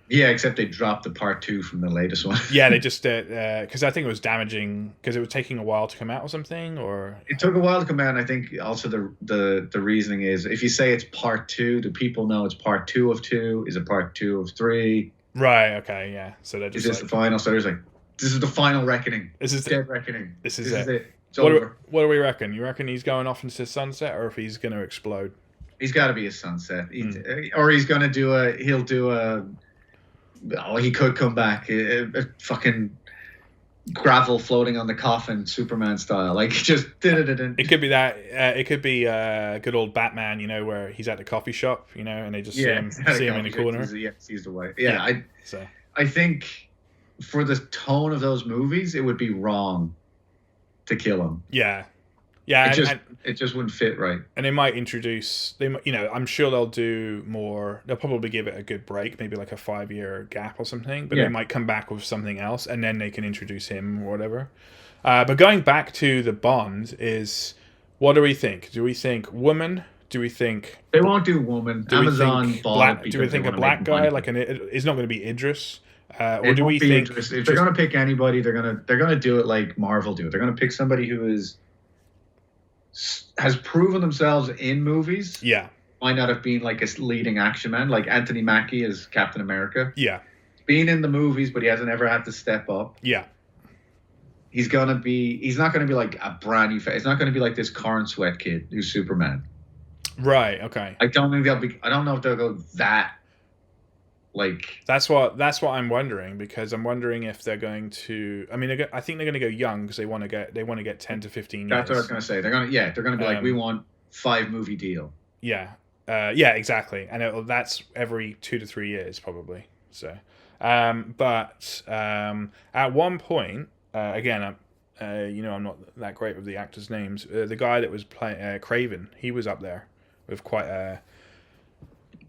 Yeah, except they dropped the part 2 from the latest one. Yeah, they just because I think it was damaging because it was taking a while to come out or something, or it took a while to come out. And I think also the reasoning is if you say it's part 2, do people know it's part 2 of 2? Is it part 2 of 3? Right. Okay. Yeah. So they're just. Is this the final? So there's like. This is the final reckoning. This is dead reckoning. This is it. It's over. What do we reckon? You reckon he's going off into the sunset, or if he's going to explode? He's got to be a sunset, or he's going to do a. He'll do a. Oh, he could come back. A fucking gravel floating on the coffin, Superman style. Like just. It could be that. It could be good old Batman. Where he's at the coffee shop. And they just see him in the corner. Sees the way. Yeah. I think. For the tone of those movies, it would be wrong to kill him. Yeah. It just wouldn't fit right. And they might introduce. I'm sure they'll do more. They'll probably give it a good break, maybe like a 5-year gap or something. But they might come back with something else, and then they can introduce him or whatever. But going back to the Bond is, what do we think? Do we think woman? Do we think they won't do woman? Amazon bought it. Do we think a black guy it's not going to be Idris? Or do we think if they're going to pick anybody, they're going to do it like Marvel do it. They're going to pick somebody who has proven themselves in movies. Yeah, might not have been like a leading action man, like Anthony Mackie as Captain America. Yeah, been in the movies, but he hasn't ever had to step up. Yeah, he's not going to be like a brand new face. It's not going to be like this Corn Sweat kid who's Superman. Right. Okay. I don't know if they'll go that. Like that's what I'm wondering, because I'm wondering if they're going to. I mean, I think they're going to go young because they want to get 10 to 15 years. That's what I was going to say. They're going to be like, we want 5 movie deal. Yeah, exactly, and that's every 2 to 3 years probably. So, but at one point, again, I'm not that great with the actors' names. The guy that was playing Craven, he was up there with quite a.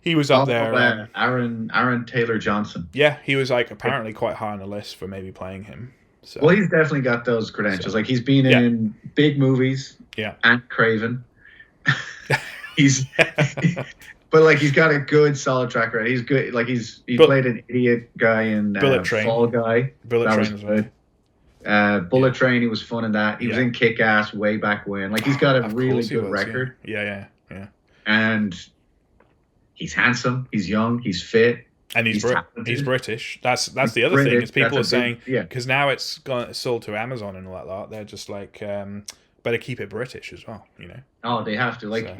He was up there. Aaron Taylor Johnson. Yeah, he was like apparently quite high on the list for maybe playing him. So. Well, he's definitely got those credentials. Like he's been in big movies. Yeah. And Craven. But like he's got a good solid track record. He's good. Like he played an idiot guy in Bullet Train. Fall Guy. Bullet Train as well. Bullet Train. He was fun in that. He was in Kick Ass way back when. Like he's got a really good record. Yeah. And. He's handsome. He's young. He's fit. And he's British. That's the other thing. Is people are saying because now it's sold to Amazon and all that lot. They're just like better keep it British as well. Oh, they have to. Like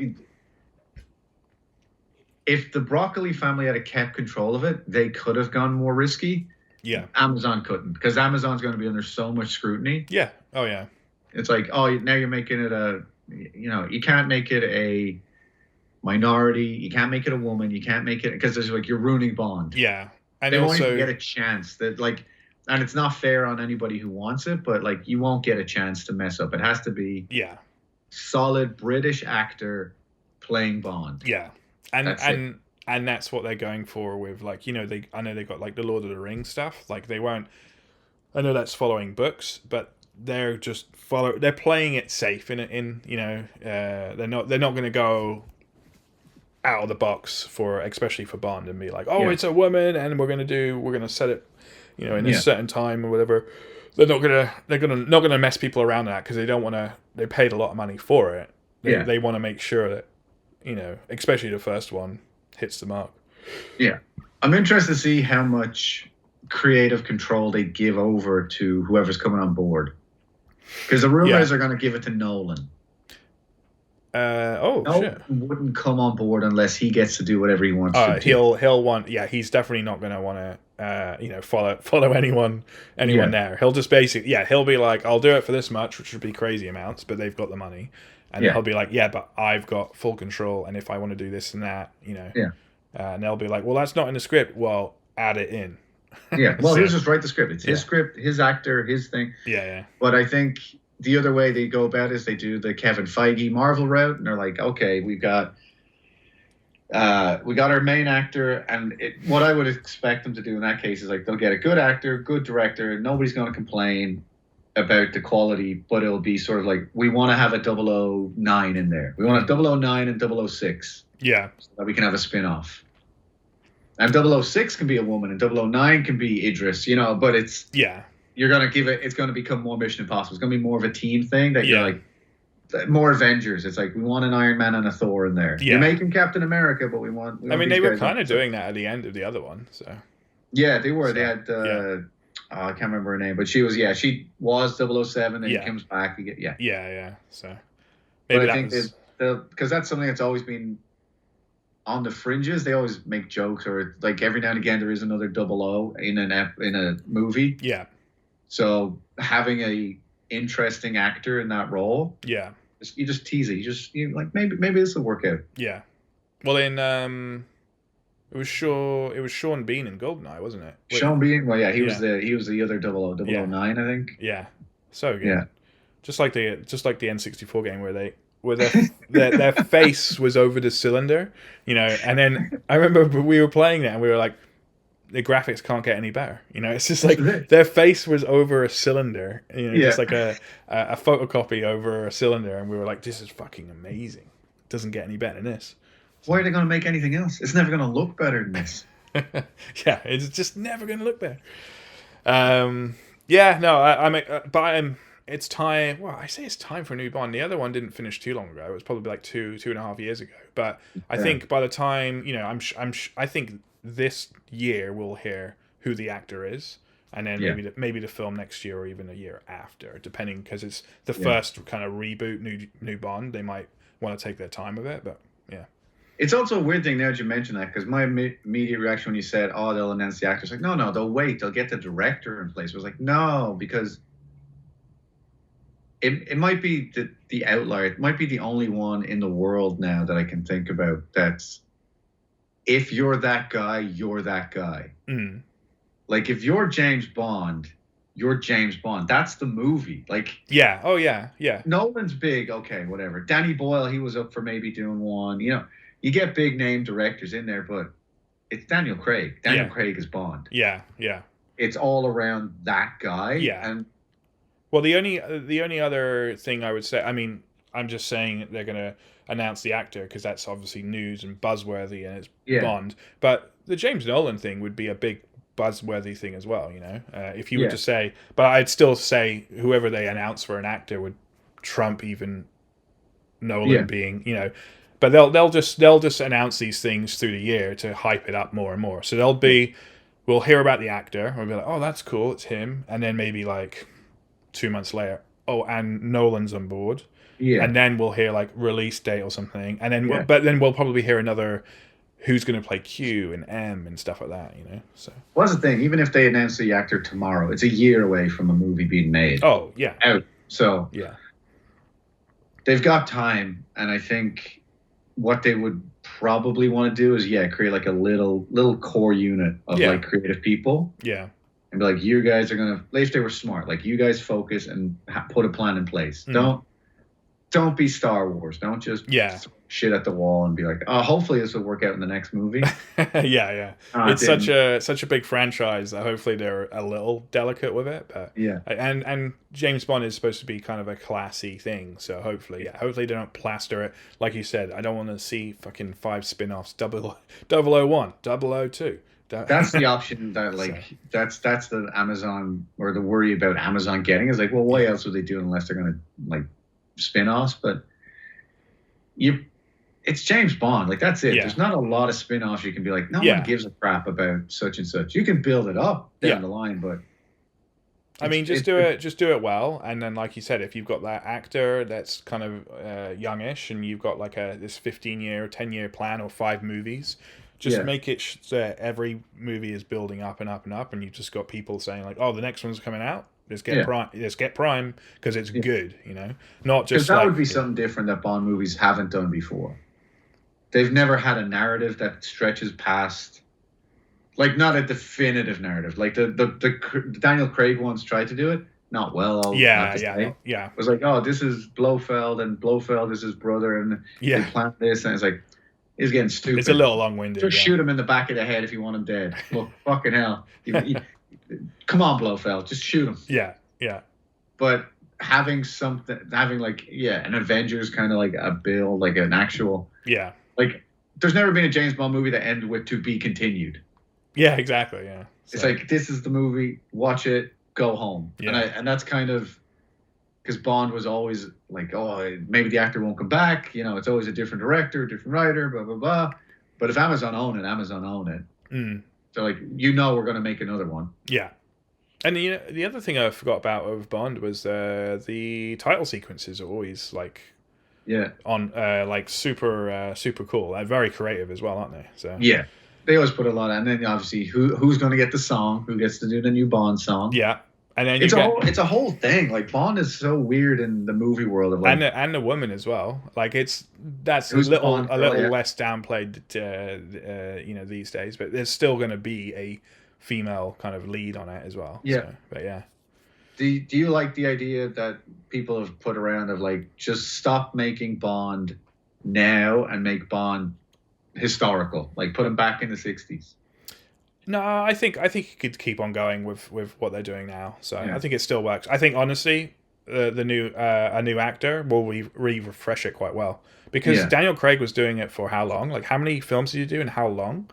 if the Broccoli family had kept control of it, they could have gone more risky. Yeah. Amazon couldn't, because Amazon's going to be under so much scrutiny. Yeah. Oh yeah. It's like, now you're making it you can't make it a minority, you can't make it a woman, you can't make it, because there's like you're ruining Bond. Yeah, and they won't even get a chance. That like, and it's not fair on anybody who wants it, but like you won't get a chance to mess up. It has to be solid British actor playing Bond. Yeah, and that's what they're going for with like I know they got like the Lord of the Rings stuff. Like they won't. I know that's following books, but they're just they're playing it safe they're not going to go out of the box for, especially for Bond, and be like, oh, Yeah. it's a woman, and we're gonna set it, you know, in a Yeah. certain time or whatever. They're not gonna mess people around that because they don't want to. They paid a lot of money for it. Yeah. They want to make sure that, you know, especially the first one hits the mark. Yeah. I'm interested to see how much creative control they give over to whoever's coming on board. Because the rumors are going to give it to Nolan. Nolan Shit. wouldn't come on board unless he gets to do whatever he wants to do. He'll want. Yeah, he's definitely not going to want to. You know, follow anyone there. He'll just basically. Yeah, he'll be like, I'll do it for this much, which would be crazy amounts, but they've got the money, and then he'll be like, yeah, but I've got full control, and if I want to do this and that, you know. Yeah. And they'll be like, well, that's not in the script. Well, add it in. Yeah. Well, he'll just write the script. It's his script, his actor, his thing. Yeah, yeah. But I think the other way they go about it is they do the Kevin Feige Marvel route, and they're like, okay, we got our main actor, and what I would expect them to do in that case is like they'll get a good actor, good director, nobody's going to complain about the quality, but it'll be sort of like, we want to have a 009 in there. We want a 009 and 006. Yeah. So that we can have a spin-off. And 006 can be a woman, and 009 can be Idris, you know, but it's... Yeah. You're going to give it... It's going to become more Mission Impossible. It's going to be more of a team thing that you're like... More Avengers. It's like, we want an Iron Man and a Thor in there. Yeah. You're making Captain America, but we want I mean, they were kind of doing that at the end of the other one, so... Yeah, they were. So, they had... I can't remember her name, but she was 007, and he comes back. Yeah. So... Maybe but I think because that's something that's always been... on the fringes. They always make jokes, or like every now and again there is another 00 in a movie. Yeah. So having a interesting actor in that role, you just tease it. You like maybe this will work out. Yeah. Well, in it was Sean Bean in Goldeneye, wasn't it? Sean Bean. Well, yeah, he was the other 009, I think. Yeah. So good. Yeah. Just like the N64 game where their face was over the cylinder, you know, and then I remember we were playing that and we were like, the graphics can't get any better, you know. It's just like their face was over a cylinder, you know, just like a photocopy over a cylinder, and we were like, this is fucking amazing. It doesn't get any better than this. Why are they going to make anything else? It's never going to look better than this. Yeah, it's just never going to look better. It's time. Well, I say it's time for a new Bond. The other one didn't finish too long ago. It was probably like 2.5 years ago. But I think by the time, you know, I think this year we'll hear who the actor is, and then maybe the film next year or even a year after, depending, because it's the first kind of reboot new Bond. They might want to take their time with it, but yeah. It's also a weird thing now that you mention that, because my immediate reaction when you said, "Oh, they'll announce the actor," it's like, no, they'll wait. They'll get the director in place. It was like, no, because. It might be the outlier. It might be the only one in the world now that I can think about that's, if you're that guy, you're that guy. Mm. Like, if you're James Bond, you're James Bond. That's the movie. Like, yeah. Oh, yeah. Yeah. Nolan's big. Okay, whatever. Danny Boyle, he was up for maybe doing one. You know, you get big name directors in there, but it's Daniel Craig. Daniel Craig is Bond. Yeah. It's all around that guy. Yeah. And well, the only other thing I would say, I mean, I'm just saying they're going to announce the actor because that's obviously news and buzzworthy and it's Bond. But the James Nolan thing would be a big buzzworthy thing as well, you know? If you were to say... But I'd still say whoever they announce for an actor would trump even Nolan being, you know... But they'll just announce these things through the year to hype it up more and more. So they'll be... We'll hear about the actor. We'll be like, oh, that's cool, it's him. And then maybe like... 2 months later, and Nolan's on board, and then we'll hear like release date or something, and then but then we'll probably hear another who's going to play Q and M and stuff like that, you know. So what's the thing? Even if they announce the actor tomorrow, it's a year away from a movie being made. Oh yeah, out. So yeah, they've got time, and I think what they would probably want to do is create like a little core unit of like creative people. Yeah. And be like, you guys are going to, if they were smart, like, you guys focus and put a plan in place. Don't be Star Wars. Don't just shit at the wall and be like, oh, hopefully this will work out in the next movie. Yeah. It's such a big franchise that hopefully they're a little delicate with it. But yeah, and James Bond is supposed to be kind of a classy thing, so hopefully they don't plaster it. Like you said, I don't want to see fucking 5 spin-offs, 001, 002. That's the option that that's the Amazon, or the worry about Amazon getting is like, well, what else would they do unless they're going to like spin-offs? But it's James Bond, like that's it. There's not a lot of spin-offs you can be like, no one gives a crap about such and such. You can build it up down the line, but I mean, just do it well, and then like you said, if you've got that actor that's kind of youngish, and you've got like this 15-year, 10-year plan or 5 movies. Just make it so every movie is building up and up and up, and you've just got people saying like, "Oh, the next one's coming out. Let's get Prime. Let's get Prime because it's good." You know, not just because that would be something different that Bond movies haven't done before. They've never had a narrative that stretches past, like not a definitive narrative. Like the Daniel Craig ones tried to do it, not well. Yeah. It was like, oh, this is Blofeld, and Blofeld is his brother, and they planned this, and it's like. He's getting stupid. It's a little long-winded. Just shoot him in the back of the head if you want him dead. Look, fucking hell. Come on, Blofeld. Just shoot him. Yeah. But having like, an Avengers kind of like a build, like an actual. Yeah. Like, there's never been a James Bond movie that ended with "to be continued." Yeah, exactly. Yeah. So. It's like, this is the movie. Watch it. Go home. Yeah. And that's kind of. Because Bond was always like, oh, maybe the actor won't come back. You know, it's always a different director, different writer, blah, blah, blah. But if Amazon own it, Amazon own it. Mm. So, like, we're going to make another one. Yeah. And the other thing I forgot about of Bond was the title sequences are always, like, on like super cool. They're very creative as well, aren't they? So yeah. They always put a lot on. And then, obviously, who's going to get the song? Who gets to do the new Bond song? Yeah. And then it's a whole thing. Like Bond is so weird in the movie world of like, and the woman as well. Like that's a little less downplayed, these days. But there's still going to be a female kind of lead on it as well. Yeah, so, but yeah. Do you like the idea that people have put around of like just stop making Bond now and make Bond historical, like put him back in the 60s? No, I think you could keep on going with what they're doing now. So I think it still works. I think honestly, a new actor will refresh it quite well because Daniel Craig was doing it for how long? Like how many films did you do and how long?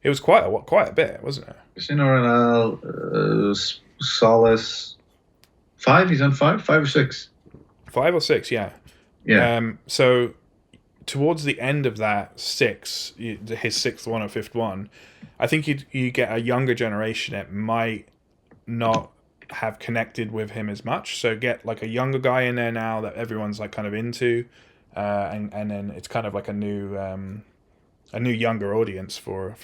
It was quite a bit, wasn't it? Casino Royale, Solace, 5. He's on 5 or 6. 5 or 6, yeah. Yeah. So towards the end of that 6, his 6th one or 5th one. I think you get a younger generation that might not have connected with him as much. So get like a younger guy in there now that everyone's like kind of into, and then it's kind of like a new younger audience for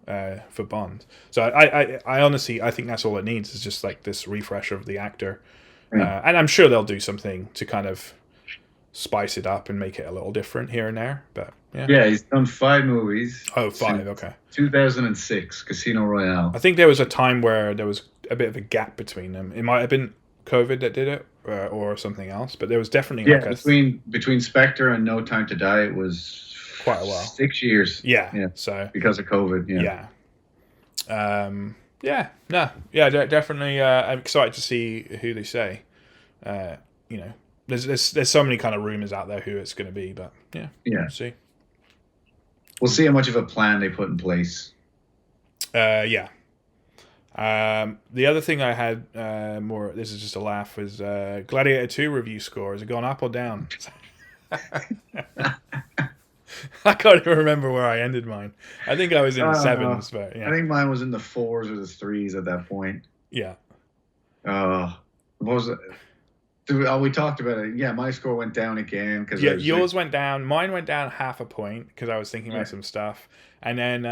Bond. So I honestly think that's all it needs is just like this refresh of the actor, and I'm sure they'll do something to kind of spice it up and make it a little different here and there, but he's done 5 movies. Oh, 5, okay. 2006 Casino Royale. I think there was a time where there was a bit of a gap between them. It might have been COVID that did it, or something else, but there was definitely between Spectre and No Time to Die it was quite a while. 6 years. So because of COVID. Definitely I'm excited to see who they say. There's so many kind of rumors out there who it's going to be, but we'll see. We'll see how much of a plan they put in place. The other thing I had this is just a laugh, was Gladiator 2 review score. Has it gone up or down? I can't even remember where I ended mine. I think I was in the 7s, but I think mine was in the 4s or the 3s at that point. Yeah. What was it? We talked about it. Yeah, my score went down again. Yours went down. Mine went down half a point because I was thinking about some stuff. And then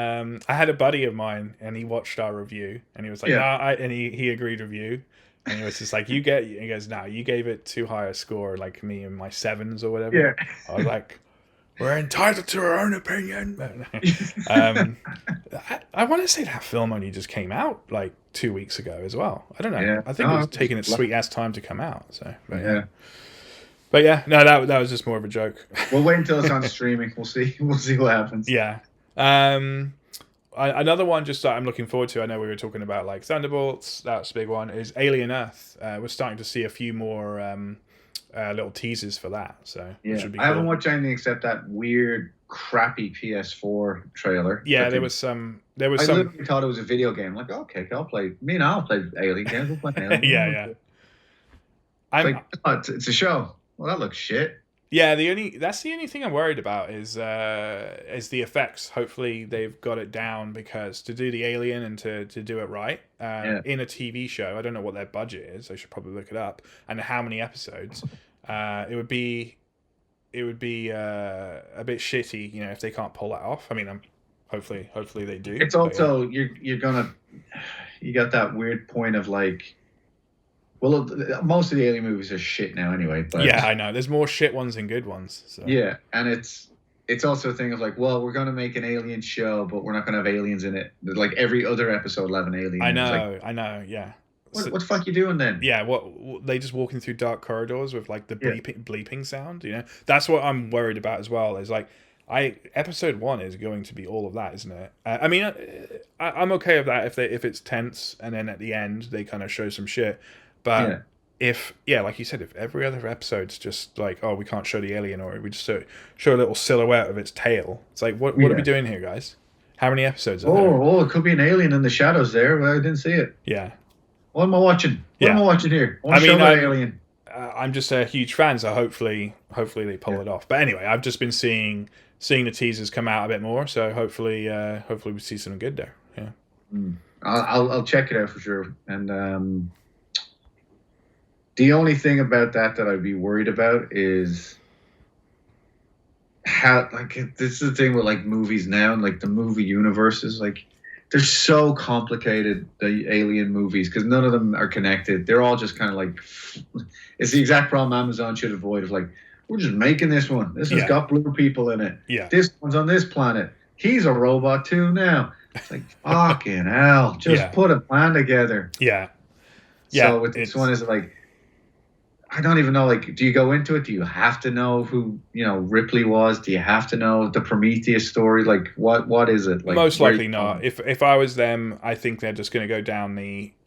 I had a buddy of mine, and he watched our review, and he was like, and he agreed with you. And he was just like, he goes, no, you gave it too high a score, like me and my 7s or whatever. Yeah. I was like, we're entitled to our own opinion. I want to say that film only just came out like 2 weeks ago as well. I don't know. Yeah. I think it was taking its sweet ass time to come out. So, but But yeah, no, that was just more of a joke. We'll wait until it's on streaming. We'll see. We'll see what happens. Yeah. Another one just that I'm looking forward to. I know we were talking about like Thunderbolts. That's a big one. Is Alien Earth. We're starting to see a few more little teasers for that. So yeah, which would be I cool. haven't watched anything except that weird, crappy PS4 trailer. Yeah, there was some. I literally thought it was a video game. Like, okay, I'll play Alien games. We'll play Alien. Yeah. It's a show. Well, that looks shit. Yeah, that's the only thing I'm worried about is the effects. Hopefully they've got it down, because to do the Alien and to do it right in a TV show, I don't know what their budget is. I should probably look it up, and how many episodes. It would be a bit shitty, if they can't pull that off. I mean, hopefully they do. It's also you got that weird point of like. Well, most of the Alien movies are shit now anyway. But yeah, I know. There's more shit ones than good ones. So. Yeah, and it's also a thing of like, well, we're going to make an Alien show, but we're not going to have aliens in it. Like every other episode will have an alien. I know, yeah. What the fuck you doing then? Yeah, what they just walking through dark corridors with like the bleeping sound, That's what I'm worried about as well, is like episode 1 is going to be all of that, isn't it? I mean, I'm okay with that if it's tense and then at the end they kind of show some shit. But if like you said, if every other episode's just like, oh, we can't show the alien, or we just show a little silhouette of its tail, it's like, what are we doing here, guys? How many episodes are there? Oh, it could be an alien in the shadows there, but I didn't see it. Yeah. What am I watching? What am I watching here? I mean, alien. I'm just a huge fan, so hopefully they pull it off. But anyway, I've just been seeing the teasers come out a bit more, so hopefully we see something good there. Yeah. I'll check it out for sure. And the only thing about that I'd be worried about is how, like, this is the thing with like movies now, and like the movie universes, like they're so complicated, the Alien movies, because none of them are connected. They're all just kind of like, it's the exact problem Amazon should avoid, of like, we're just making this one. This has got blue people in it. Yeah. This one's on this planet. He's a robot too now. It's like, fucking hell. Just put a plan together. Yeah. So with this one, is like, I don't even know, like, do you go into it? Do you have to know who, Ripley was? Do you have to know the Prometheus story? Like, what is it? Like, most likely not. If I was them, I think they're just going to go down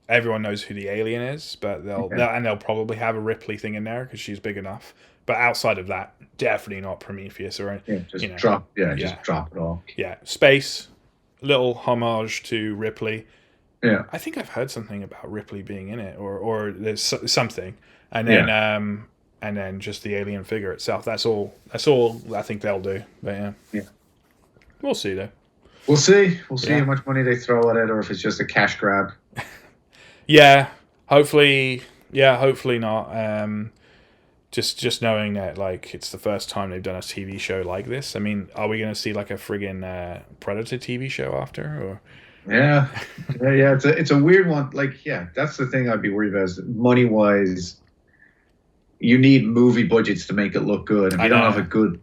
everyone knows who the alien is, but they'll probably have a Ripley thing in there because she's big enough. But outside of that, definitely not Prometheus or anything. Just drop it all. Yeah, space, little homage to Ripley. Yeah, I think I've heard something about Ripley being in it, or there's something. And then just the alien figure itself. That's all I think they'll do. But we'll see though. We'll see how much money they throw at it, or if it's just a cash grab. Hopefully not. Just knowing that like it's the first time they've done a TV show like this. I mean, are we going to see like a friggin' Predator TV show after? Or yeah. It's a weird one. Like, that's the thing I'd be worried about, is money wise. You need movie budgets to make it look good. If you don't have a good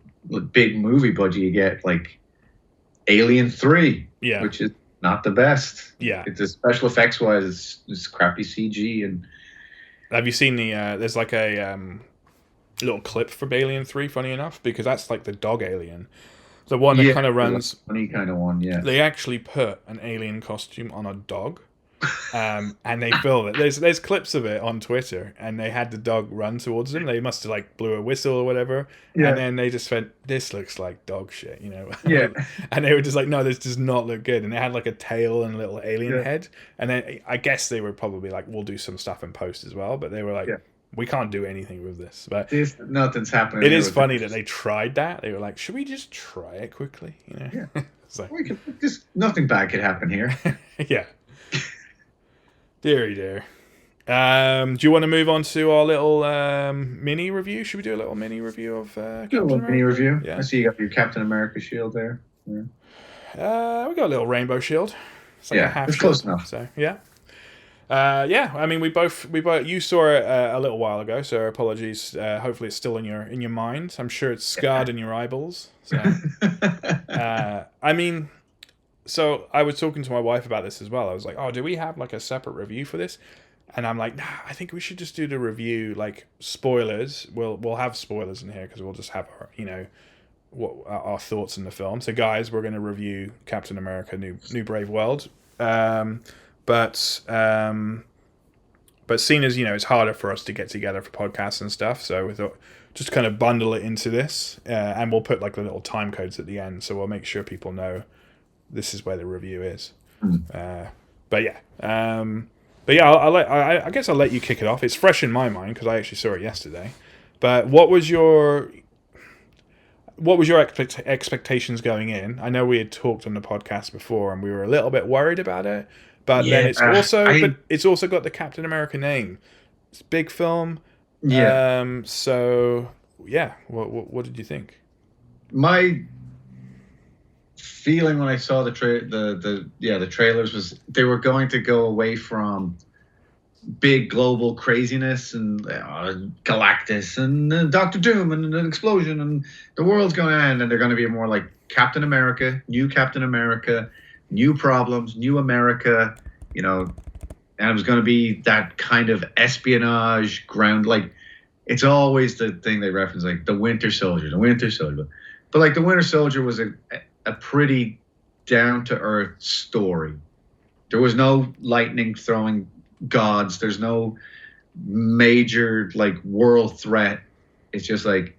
big movie budget, you get like Alien 3, which is not the best. Yeah, it's a special effects wise, it's crappy CG. And have you seen there's like a little clip from Alien 3? Funny enough, because that's like the dog alien, the one that kind of runs. Funny kind of one, yeah. They actually put an alien costume on a dog. And they filmed it. There's clips of it on Twitter, and they had the dog run towards them. They must have like blew a whistle or whatever, and then they just went, "This looks like dog shit," Yeah. And they were just like, "No, this does not look good." And they had like a tail and a little alien head. And then I guess they were probably like, "We'll do some stuff in post as well," but they were like, "We can't do anything with this." But nothing's happening. It is funny that they tried that. They were like, "Should we just try it quickly?" Yeah. So nothing bad could happen here. Yeah. Deary dear. Do you want to move on to our little mini review? Should we do a little mini review of Captain America? Mini review? Yeah. I see you got your Captain America shield there. Yeah. We got a little rainbow shield. It's like a half it's shield, close enough. So I mean, we both you saw it a little while ago, so apologies. Hopefully, it's still in your mind. I'm sure it's scarred in your eyeballs. So, I mean. So I was talking to my wife about this as well. I was like, "Oh, do we have like a separate review for this?" And I'm like, nah, I think we should just do the review, like spoilers. We'll have spoilers in here because we'll just have our, what our thoughts on the film. So, guys, we're going to review Captain America: New Brave World. But seeing as it's harder for us to get together for podcasts and stuff, so we thought just kind of bundle it into this, and we'll put like the little time codes at the end, so we'll make sure people know this is where the review is. But yeah, I guess I'll let you kick it off. It's fresh in my mind because I actually saw it yesterday. But what was your expectations going in? I know we had talked on the podcast before, and we were a little bit worried about it. But then it's also got the Captain America name. It's a big film. Yeah. So yeah, what did you think? My feeling when I saw the trailers was they were going to go away from big global craziness and Galactus and Doctor Doom and an explosion and the world's going to end, and they're going to be more like Captain America, new problems, new America, and it was going to be that kind of espionage ground. Like, it's always the thing they reference, like the Winter Soldier. But like the Winter Soldier was a pretty down-to-earth story. There was no lightning throwing gods. There's no major like world threat. It's just like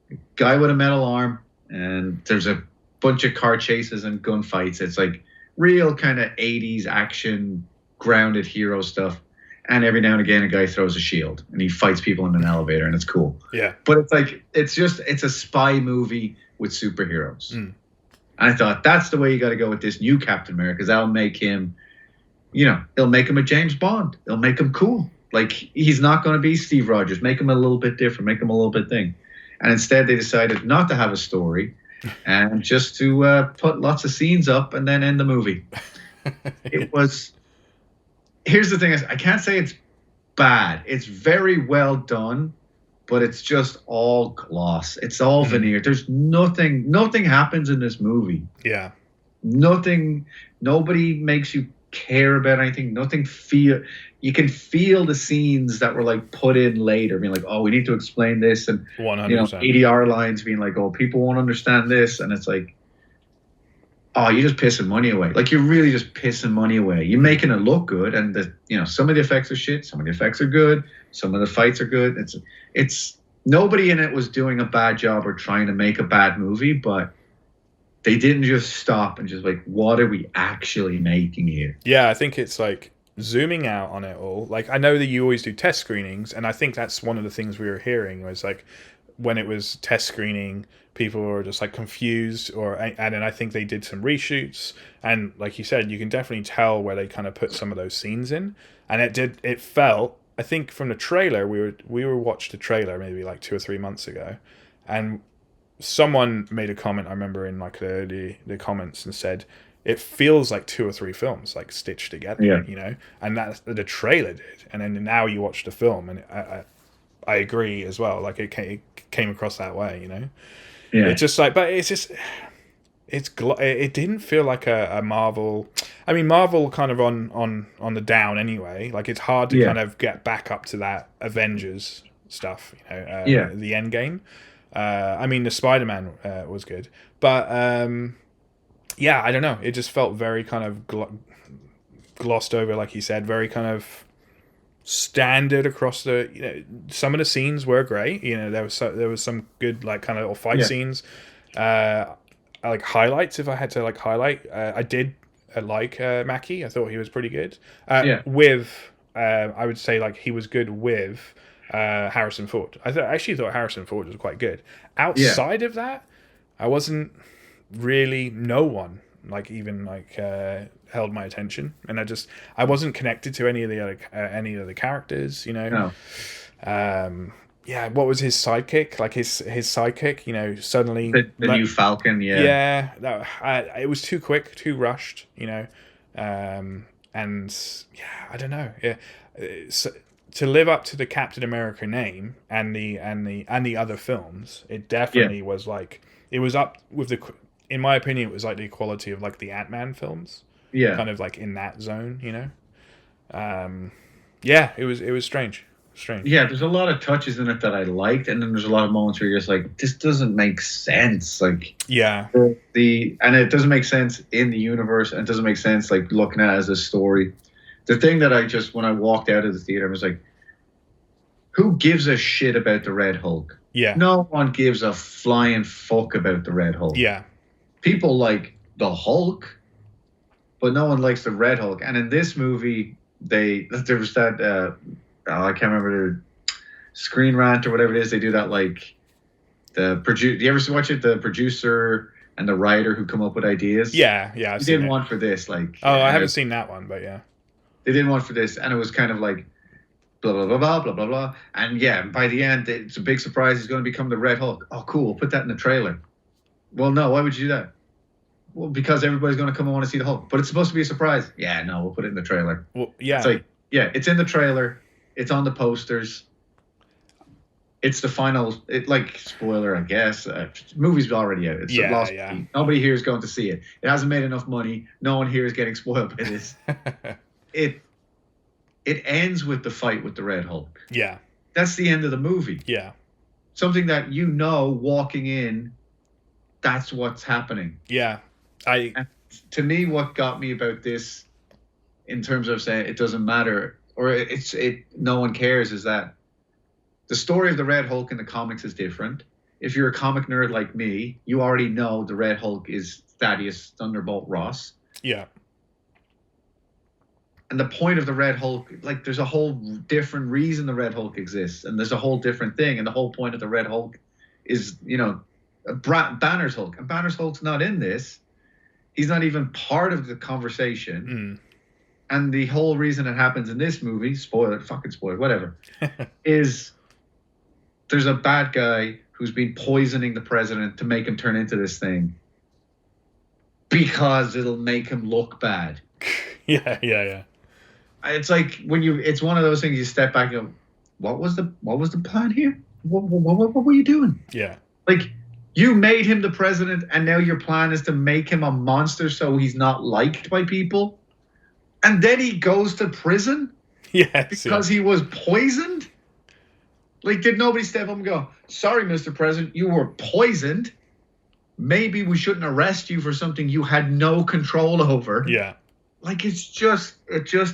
a guy with a metal arm, and there's a bunch of car chases and gunfights. It's like real kind of 80s action, grounded hero stuff. And every now and again, a guy throws a shield and he fights people in an elevator, and it's cool. Yeah. But it's like, it's a spy movie with superheroes. And I thought that's the way you got to go with this new Captain America, because that'll make him, it'll make him a James Bond. It'll make him cool. Like, he's not going to be Steve Rogers. Make him a little bit different. Make him a little bit thing. And instead, they decided not to have a story and just to put lots of scenes up and then end the movie. It was... Here's the thing: I can't say it's bad. It's very well done, but it's just all gloss. It's all veneer. There's nothing happens in this movie. Yeah. Nobody makes you care about anything. You can feel the scenes that were like put in later, being like, oh, we need to explain this, and 100%. ADR lines being like, oh, people won't understand this, and it's like, oh, you're just pissing money away. Like, you're really just pissing money away. You're making it look good, and some of the effects are shit, some of the effects are good, some of the fights are good. It's nobody in it was doing a bad job or trying to make a bad movie, but they didn't just stop and just like, what are we actually making here? Yeah, I think it's like zooming out on it all. Like, I know that you always do test screenings, and I think that's one of the things we were hearing was like, when it was test screening, people were just like confused, and then I think they did some reshoots, and like you said, you can definitely tell where they kind of put some of those scenes in, and it felt, I think from the trailer, we watched the trailer maybe like 2 or 3 months ago, and someone made a comment, I remember in like the comments, and said it feels like 2 or 3 films like stitched together, and that the trailer did, and then now you watch the film, and I agree as well, like it came across that way, Yeah. It's just like, but it's just, it didn't feel like a Marvel. I mean, Marvel kind of on the down anyway. Like, it's hard to kind of get back up to that Avengers stuff, the end game. I mean, the Spider-Man was good, but yeah, I don't know. It just felt very kind of glossed over, like you said, very kind of standard across the. Some of the scenes were great. There was some good like kind of little fight scenes. Like highlights, if I had to like highlight, I did like Mackie. I thought he was pretty good. With I would say like he was good with Harrison Ford. I actually thought Harrison Ford was quite good. Outside of that, I wasn't really, no one like even like held my attention, and I wasn't connected to any of the characters, No. What was his sidekick? Like his sidekick, suddenly the new Falcon, it was too quick, too rushed, and I don't know, to live up to the Captain America name and the other films, it definitely was like, it was up with in my opinion, it was like the quality of like the Ant-Man films. Yeah. Kind of like in that zone, Yeah, it was strange. Strange. Yeah, there's a lot of touches in it that I liked, and then there's a lot of moments where you're just like, this doesn't make sense. Like, Yeah. and it doesn't make sense in the universe, and it doesn't make sense like looking at it as a story. The thing that when I walked out of the theater, I was like, who gives a shit about the Red Hulk? Yeah. No one gives a flying fuck about the Red Hulk. Yeah. People like the Hulk, but no one likes the Red Hulk. And in this movie, there was that I can't remember the Screen Rant or whatever it is. They do that like do you ever watch it? The producer and the writer who come up with ideas. Yeah, They did one for this, like. Oh, I haven't seen that one, but yeah. They did one for this, and it was kind of like blah blah blah blah blah blah blah. And yeah, by the end, it's a big surprise. He's going to become the Red Hulk. Oh, cool. We'll put that in the trailer. Well, no. Why would you do that? Well, because everybody's going to come and want to see the Hulk. But it's supposed to be a surprise. Yeah, no. We'll put it in the trailer. Well, yeah. It's like, yeah, it's in the trailer. It's on the posters. It's the final, spoiler, I guess. Movie's already out. It's lost. Yeah. Nobody here is going to see it. It hasn't made enough money. No one here is getting spoiled by this. It ends with the fight with the Red Hulk. Yeah. That's the end of the movie. Yeah. Something that walking in, that's what's happening. Yeah. And to me, what got me about this, in terms of saying it doesn't matter, or no one cares, is that the story of the Red Hulk in the comics is different. If you're a comic nerd like me, you already know the Red Hulk is Thaddeus Thunderbolt Ross. Yeah. And the point of the Red Hulk, like, there's a whole different reason the Red Hulk exists, and there's a whole different thing. And the whole point of the Red Hulk is, Banner's Hulk. And Banner's Hulk's not in this. He's not even part of the conversation. And the whole reason it happens in this movie, fucking spoiler, whatever, is there's a bad guy who's been poisoning the president to make him turn into this thing because it'll make him look bad. Yeah. It's like it's one of those things you step back and go, what was the plan here? What were you doing? Yeah. Like, you made him the president, and now your plan is to make him a monster so he's not liked by people. And then he goes to prison because he was poisoned? Like, did nobody step up and go, sorry, Mr. President, you were poisoned. Maybe we shouldn't arrest you for something you had no control over. Yeah. Like, it just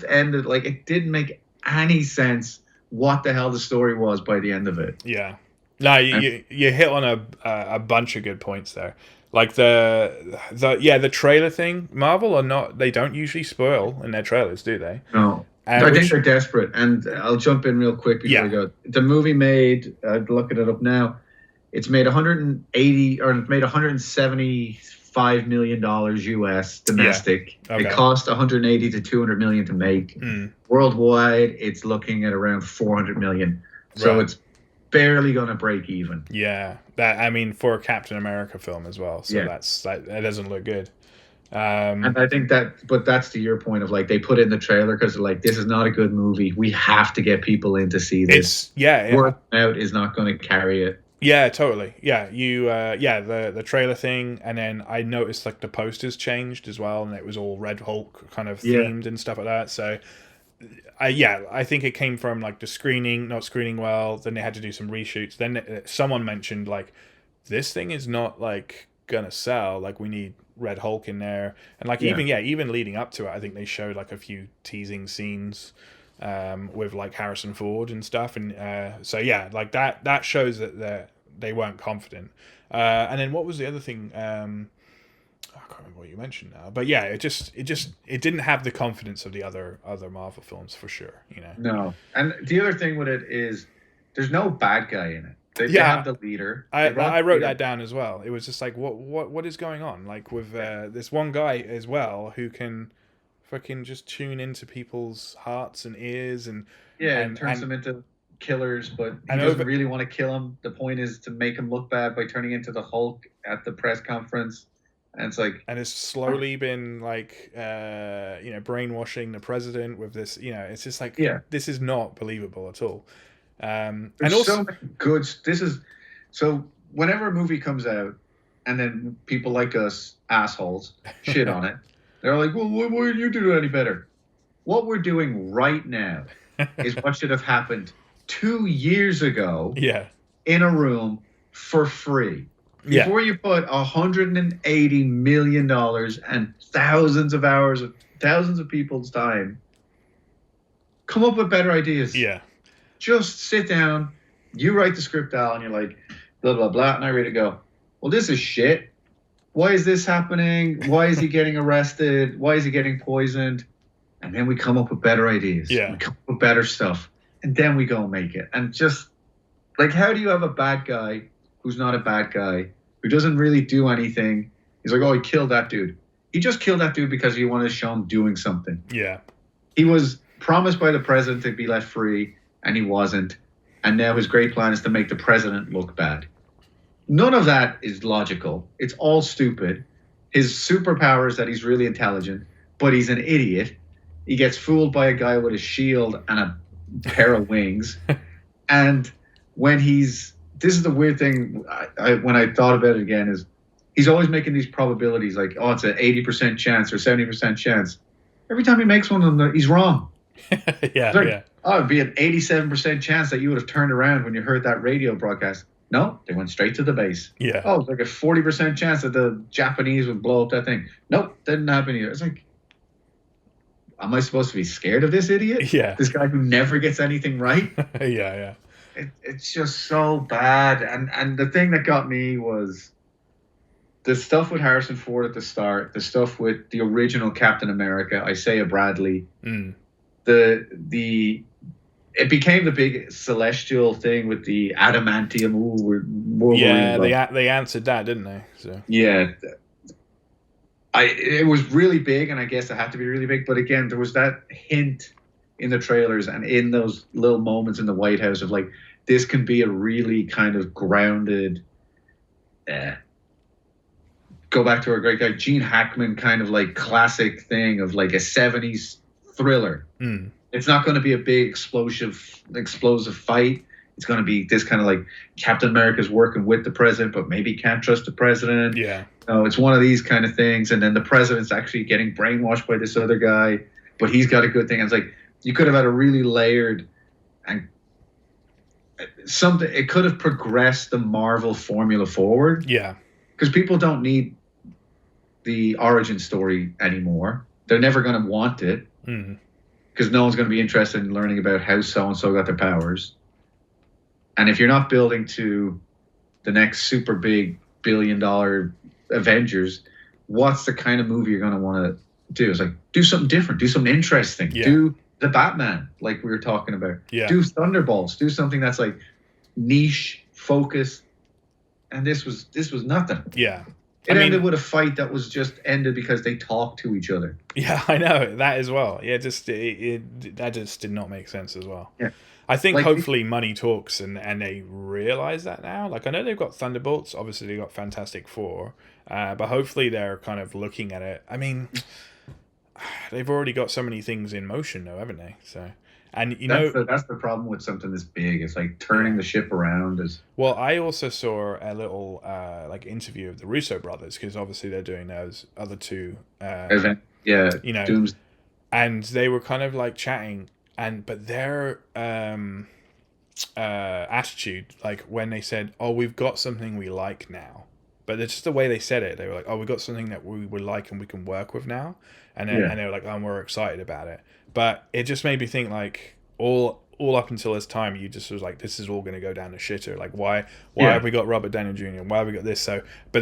ended. Like, it didn't make any sense what the hell the story was by the end of it. Yeah. No, you hit on a bunch of good points there. Like the trailer thing, Marvel are not, they don't usually spoil in their trailers, do they? No. I think they're desperate. And I'll jump in real quick before I go. The movie made, I'm looking it up now, it's made $175 million US domestic. Yeah. Okay. It cost 180 to 200 million to make. Worldwide, it's looking at around 400 million. So it's barely going to break even. Yeah, for a Captain America film as well. So that doesn't look good. And I think but that's to your point of, like, they put it in the trailer because they're like, this is not a good movie. We have to get people in to see this. Word out is not going to carry it. Yeah, totally. Yeah, the trailer thing, and then I noticed like the posters changed as well, and it was all Red Hulk kind of themed and stuff like that. So, I think it came from like the screening not screening well. Then they had to do some reshoots. Then someone mentioned like, this thing is not like gonna sell. Like, we need Red Hulk in there, and like even leading up to it, I think they showed like a few teasing scenes with like Harrison Ford and stuff, and like that shows that they weren't confident. And then what was the other thing? I can't remember what you mentioned now, but yeah, it didn't have the confidence of the other Marvel films for sure. No, and the other thing with it is there's no bad guy in it. They have the leader. I wrote that down as well. It was just like, what is going on? Like with this one guy as well who can fucking just tune into people's hearts and ears and turns them into killers, but he doesn't really want to kill them. The point is to make him look bad by turning into the Hulk at the press conference. And it's like, and it's slowly been like brainwashing the president with this. It's just like, this is not believable at all. And also, so many good. So whenever a movie comes out, and then people like us assholes shit on it, they're like, well, why didn't you do any better? What we're doing right now is what should have happened 2 years ago Yeah. in a room for free. Before you put $180 million and thousands of hours of thousands of people's time, come up with better ideas. Yeah. Just sit down, you write the script out, and you're like, blah, blah, blah, and I read it, go, well, this is shit. Why is this happening? Why is he getting arrested? Why is he getting poisoned? And then we come up with better ideas. Yeah. We come up with better stuff. And then we go and make it. And just, like, how do you have a bad guy who's not a bad guy, who doesn't really do anything? He's like, oh, he killed that dude. He just killed that dude because he wanted to show him doing something. Yeah. He was promised by the president to be let free, and he wasn't. And now his great plan is to make the president look bad. None of that is logical. It's all stupid. His superpower is that he's really intelligent, but he's an idiot. He gets fooled by a guy with a shield and a pair of wings. And when this is the weird thing, when I thought about it again, is he's always making these probabilities like, oh, it's an 80% chance or 70% chance. Every time he makes one of them, he's wrong. Yeah, like, yeah. Oh, it'd be an 87% chance that you would have turned around when you heard that radio broadcast. No, they went straight to the base. Yeah. Oh, it's like a 40% chance that the Japanese would blow up that thing. Nope, didn't happen either. It's like, am I supposed to be scared of this idiot? Yeah. This guy who never gets anything right? Yeah. It's just so bad. And the thing that got me was the stuff with Harrison Ford at the start, the stuff with the original Captain America, Isaiah Bradley, it became the big celestial thing with the adamantium. Yeah, they answered that, didn't they? So yeah, it was really big, and I guess it had to be really big. But again, there was that hint in the trailers and in those little moments in the White House of like, this can be a really kind of grounded. Go back to our great guy Gene Hackman, kind of like classic thing of like a 70s thriller. It's not going to be a big explosive fight. It's going to be this kind of like Captain America's working with the president, but maybe can't trust the president. Yeah. No, it's one of these kind of things. And then the president's actually getting brainwashed by this other guy, but he's got a good thing. And it's like, you could have had a really layered and something. It could have progressed the Marvel formula forward. Yeah. Because people don't need the origin story anymore. They're never going to want it. Because no one's going to be interested in learning about how so-and-so got their powers. And if you're not building to the next super big billion-dollar Avengers, what's the kind of movie you're going to want to do? It's like, do something different. Do something interesting. Yeah. Do the Batman, like we were talking about. Yeah. Do Thunderbolts. Do something that's like niche, focused. And this was nothing. Yeah. It ended with a fight that was just ended because they talked to each other. Yeah, I know that as well. Yeah, that just did not make sense as well. Yeah, I think hopefully money talks and they realize that now. Like I know they've got Thunderbolts, obviously they've got Fantastic Four, but hopefully they're kind of looking at it. I mean, they've already got so many things in motion, though, haven't they? So. And that's the problem with something this big. It's like turning the ship around. Well, I also saw a little interview of the Russo brothers because obviously they're doing those other two Dooms. And they were kind of like chatting, but their attitude, like when they said, "Oh, we've got something we like now," but it's just the way they said it. They were like, "Oh, we've got something that we would like and we can work with now," and then and they were like, "Oh, we're excited about it." But it just made me think like all up until this time, you just was like, this is all going to go down the shitter. Like, why have we got Robert Downey Jr.? Why have we got this? So, but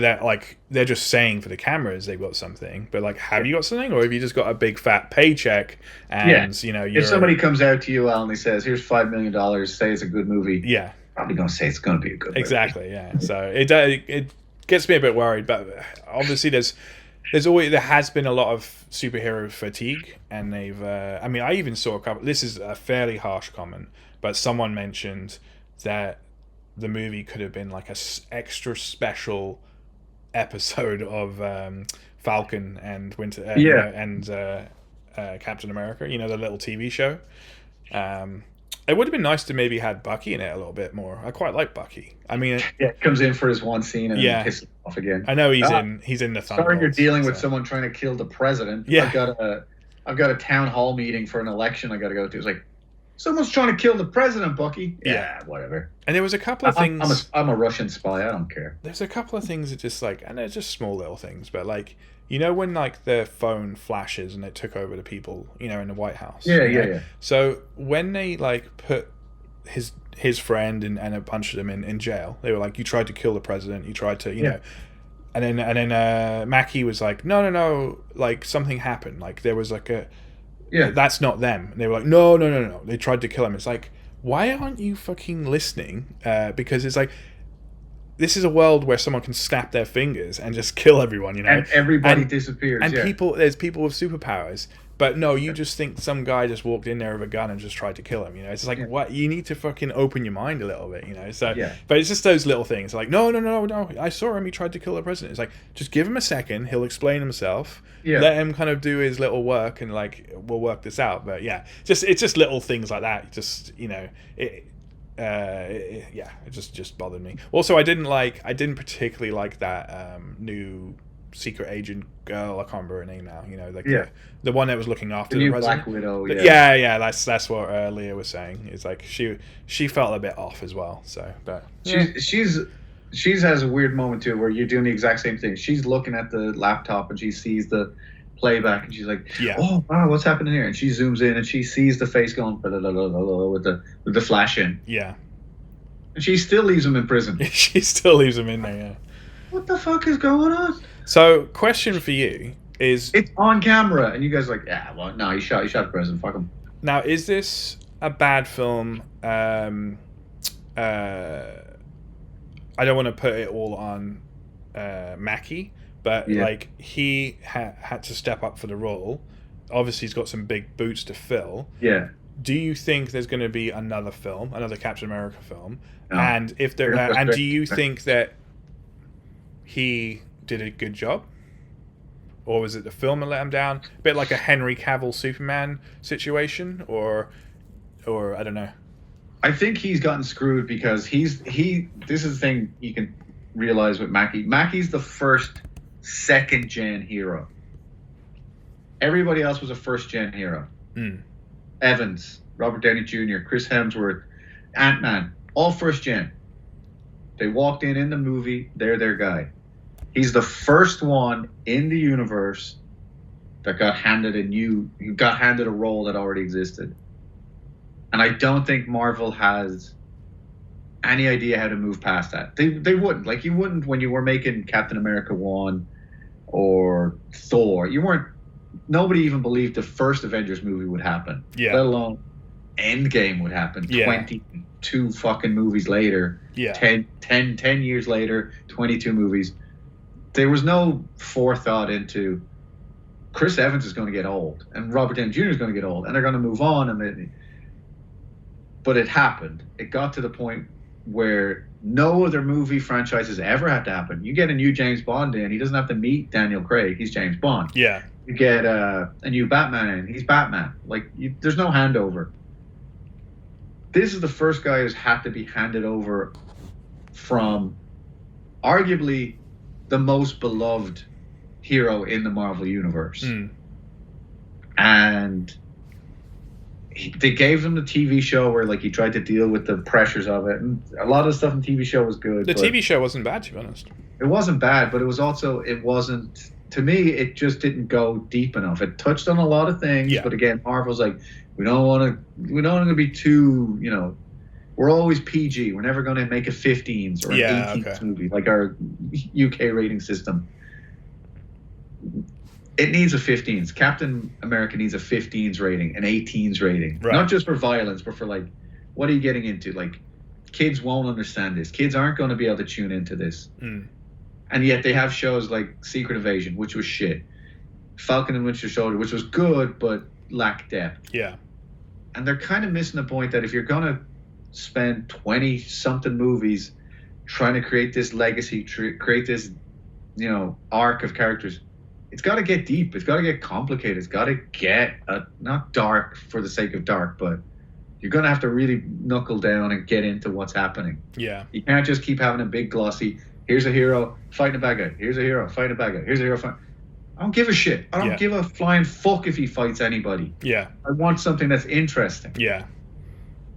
they're just saying for the cameras they've got something. But like, have you got something, or have you just got a big fat paycheck? And if somebody comes out to you, Al, and he says, "Here's $5 million. Say it's a good movie." Yeah, probably gonna say it's gonna be a good movie. Exactly. Yeah. So it gets me a bit worried, but obviously there has been a lot of superhero fatigue, and they've I even saw a couple. This is a fairly harsh comment, but someone mentioned that the movie could have been like a extra special episode of Falcon and Winter Captain America, the little TV show. It would have been nice to maybe had Bucky in it a little bit more. I quite like Bucky. I mean, comes in for his one scene and then pisses off again. I know he's in the Thunderbolts. Sorry, you're dealing with someone trying to kill the president. Yeah, I've got a town hall meeting for an election I got to go to. It's like, Someone's trying to kill the president, Bucky. Yeah, whatever. And there was a couple of things. I'm a Russian spy. I don't care. There's a couple of things that just like, and they're just small little things, but like, you know, when like the phone flashes and it took over the people, you know, in the White House. Yeah. So when they like put his friend and a bunch of them in jail, they were like, you tried to kill the president. You tried to, you know. And then Mackie was like, no, like something happened. Like there was like that's not them. And they were like, no. They tried to kill him. It's like, why aren't you fucking listening? Because it's like, this is a world where someone can snap their fingers and just kill everyone, you know? And everybody disappears. And there's people with superpowers. But no, you just think some guy just walked in there with a gun and just tried to kill him, you know? It's like, what? You need to fucking open your mind a little bit, you know? So, but it's just those little things. Like, no. I saw him. He tried to kill the president. It's like, just give him a second. He'll explain himself. Yeah. Let him kind of do his little work and, like, we'll work this out. But, yeah, it's just little things like that. Just, you know, it just bothered me. Also, I didn't particularly like that new secret agent girl. I can't remember her name now. You know, like the one that was looking after the president. Black Widow. Yeah. That's what Leah was saying. It's like she felt a bit off as well. So, but she has a weird moment too, where you're doing the exact same thing. She's looking at the laptop and she sees the playback and she's like, oh wow, what's happening here? And she zooms in and she sees the face going with the flash in. Yeah. And she still leaves him in prison. She still leaves him in there. Yeah. What the fuck is going on? So, question for you is... It's on camera, and you guys are like, yeah, well, no, he shot the president, fuck him. Now, is this a bad film? I don't want to put it all on Mackie, but like he had to step up for the role. Obviously, he's got some big boots to fill. Yeah. Do you think there's going to be another Captain America film? No. And if there, and do you think that he did a good job, or was it the film that let him down? A bit like a Henry Cavill Superman situation, or I don't know. I think he's gotten screwed because this is the thing you can realize with Mackie. Mackie's the first second gen hero. Everybody else was a first gen hero. Evans, Robert Downey Jr., Chris Hemsworth, Ant-Man, all first gen. They walked in the movie, they're their guy. He's the first one in the universe that got handed a role that already existed. And I don't think Marvel has any idea how to move past that. They wouldn't. Like, you wouldn't when you were making Captain America 1 or Thor. Nobody even believed the first Avengers movie would happen. Yeah. Let alone Endgame would happen. Yeah. 22 fucking movies later. Yeah. 10 years later, 22 movies. There was no forethought into Chris Evans is going to get old and Robert Downey Jr. is going to get old and they're going to move on. But it happened. It got to the point where no other movie franchises ever had to happen. You get a new James Bond in, he doesn't have to meet Daniel Craig. He's James Bond. Yeah. You get a new Batman in, he's Batman. Like, there's no handover. This is the first guy who's had to be handed over from arguably the most beloved hero in the Marvel Universe. And they gave him the TV show where, like, he tried to deal with the pressures of it. And a lot of the stuff in the TV show was good. The TV show wasn't bad, to be honest. It wasn't bad, but it wasn't, to me, it just didn't go deep enough. It touched on a lot of things, but again, Marvel's like, we don't want to be too, you know, we're always PG. We're never going to make a 15s or an 18s movie, like our UK rating system. It needs a 15s. Captain America needs a 15s rating, an 18s rating. Right. Not just for violence, but for, like, what are you getting into? Like, kids won't understand this. Kids aren't going to be able to tune into this. And yet they have shows like Secret Invasion, which was shit. Falcon and Winter Soldier, which was good, but lacked depth. Yeah. And they're kind of missing the point that if you're going to spend 20-something movies trying to create this legacy, create this, you know, arc of characters, it's got to get deep. It's got to get complicated. It's got to get not dark for the sake of dark, but you're going to have to really knuckle down and get into what's happening. Yeah. You can't just keep having a big glossy, here's a hero fighting a bad guy. Here's a hero fighting a bad guy. Here's a hero fighting. I don't give a shit. I don't give a flying fuck if he fights anybody. Yeah. I want something that's interesting. Yeah.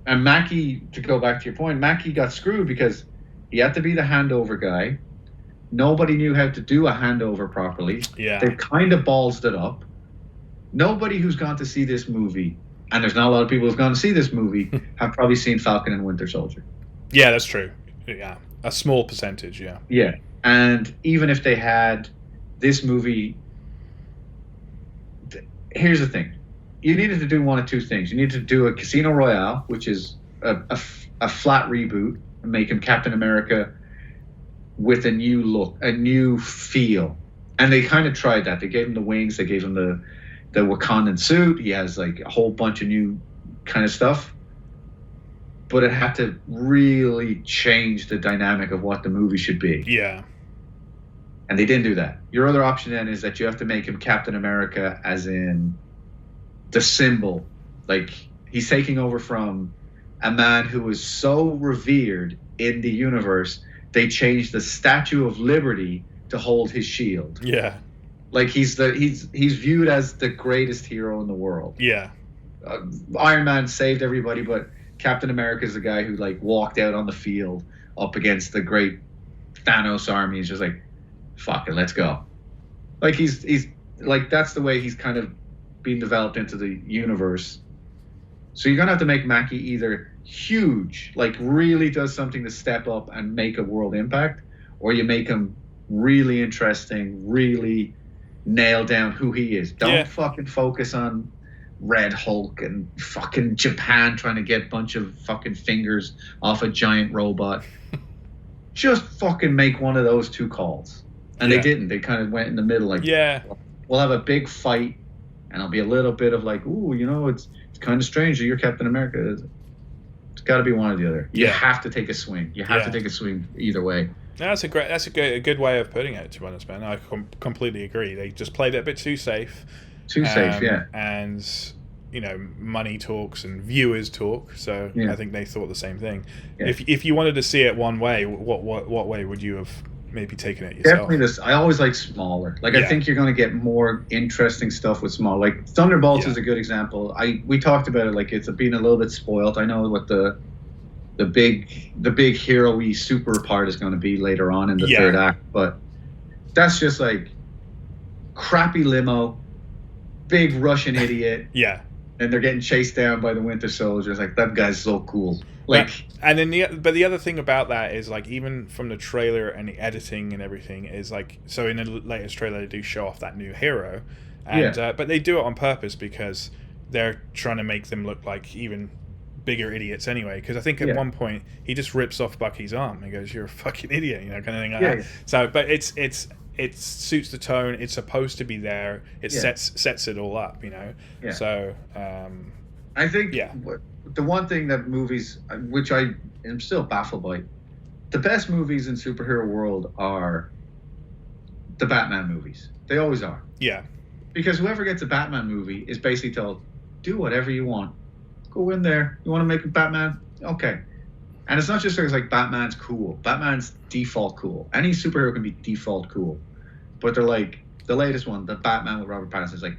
And Mackie, to go back to your point, Mackie got screwed because he had to be the handover guy. Nobody knew how to do a handover properly. Yeah. They've kind of ballsed it up. Nobody who's gone to see this movie, and there's not a lot of people who've gone to see this movie, have probably seen Falcon and Winter Soldier. Yeah, that's true. Yeah. A small percentage, yeah. Yeah. And even if they had this movie, here's the thing. You needed to do one of two things. You needed to do a Casino Royale, which is a flat reboot, and make him Captain America with a new look, a new feel. And they kind of tried that. They gave him the wings. They gave him the Wakandan suit. He has like a whole bunch of new kind of stuff. But it had to really change the dynamic of what the movie should be. Yeah. And they didn't do that. Your other option then is that you have to make him Captain America as in the symbol. Like, he's taking over from a man who was so revered in the universe, they changed the Statue of Liberty to hold his shield. Yeah. Like, he's viewed as the greatest hero in the world. Yeah. Iron Man saved everybody, but Captain America is the guy who, like, walked out on the field up against the great Thanos army. He's just like, fuck it, let's go. Like, he's like, that's the way he's kind of being developed into the universe. So you're gonna have to make Mackie either huge, like really does something to step up and make a world impact, or you make him really interesting, really nail down who he is. Don't fucking focus on Red Hulk and fucking Japan trying to get a bunch of fucking fingers off a giant robot. Just fucking make one of those two calls. And they didn't. They kind of went in the middle, like, we'll have a big fight, and it'll be a little bit of like, ooh, you know, it's kind of strange that you're Captain America. It's got to be one or the other. You have to take a swing. You have to take a swing either way. That's a good way of putting it, to be honest, man. I completely agree. They just played it a bit too safe. And, you know, money talks and viewers talk. So I think they thought the same thing. Yeah. If you wanted to see it one way, what way would you have maybe taken it yourself? Definitely this. I always like smaller. Like, I think you're going to get more interesting stuff with small. Like, Thunderbolts is a good example. We talked about it like it's been a little bit spoiled. I know what the big hero-y super part is going to be later on in the third act, but that's just like crappy limo, big Russian idiot. And they're getting chased down by the Winter Soldiers. Like, that guy's so cool. Like, and then the other thing about that is, like, even from the trailer and the editing and everything is like, so in the latest trailer they do show off that new hero, and but they do it on purpose because they're trying to make them look like even bigger idiots anyway. Because I think at one point he just rips off Bucky's arm and goes, "You're a fucking idiot," you know, kind of thing like that. So, but it suits the tone. It's supposed to be there. It sets it all up, you know. So I think the one thing that movies, which I am still baffled by, the best movies in superhero world are the Batman movies. They always are. Yeah. Because whoever gets a Batman movie is basically told, do whatever you want. Go in there. You want to make a Batman? Okay. And it's not just because, like, Batman's cool. Batman's default cool. Any superhero can be default cool. But they're like, the latest one, the Batman with Robert Pattinson, is like,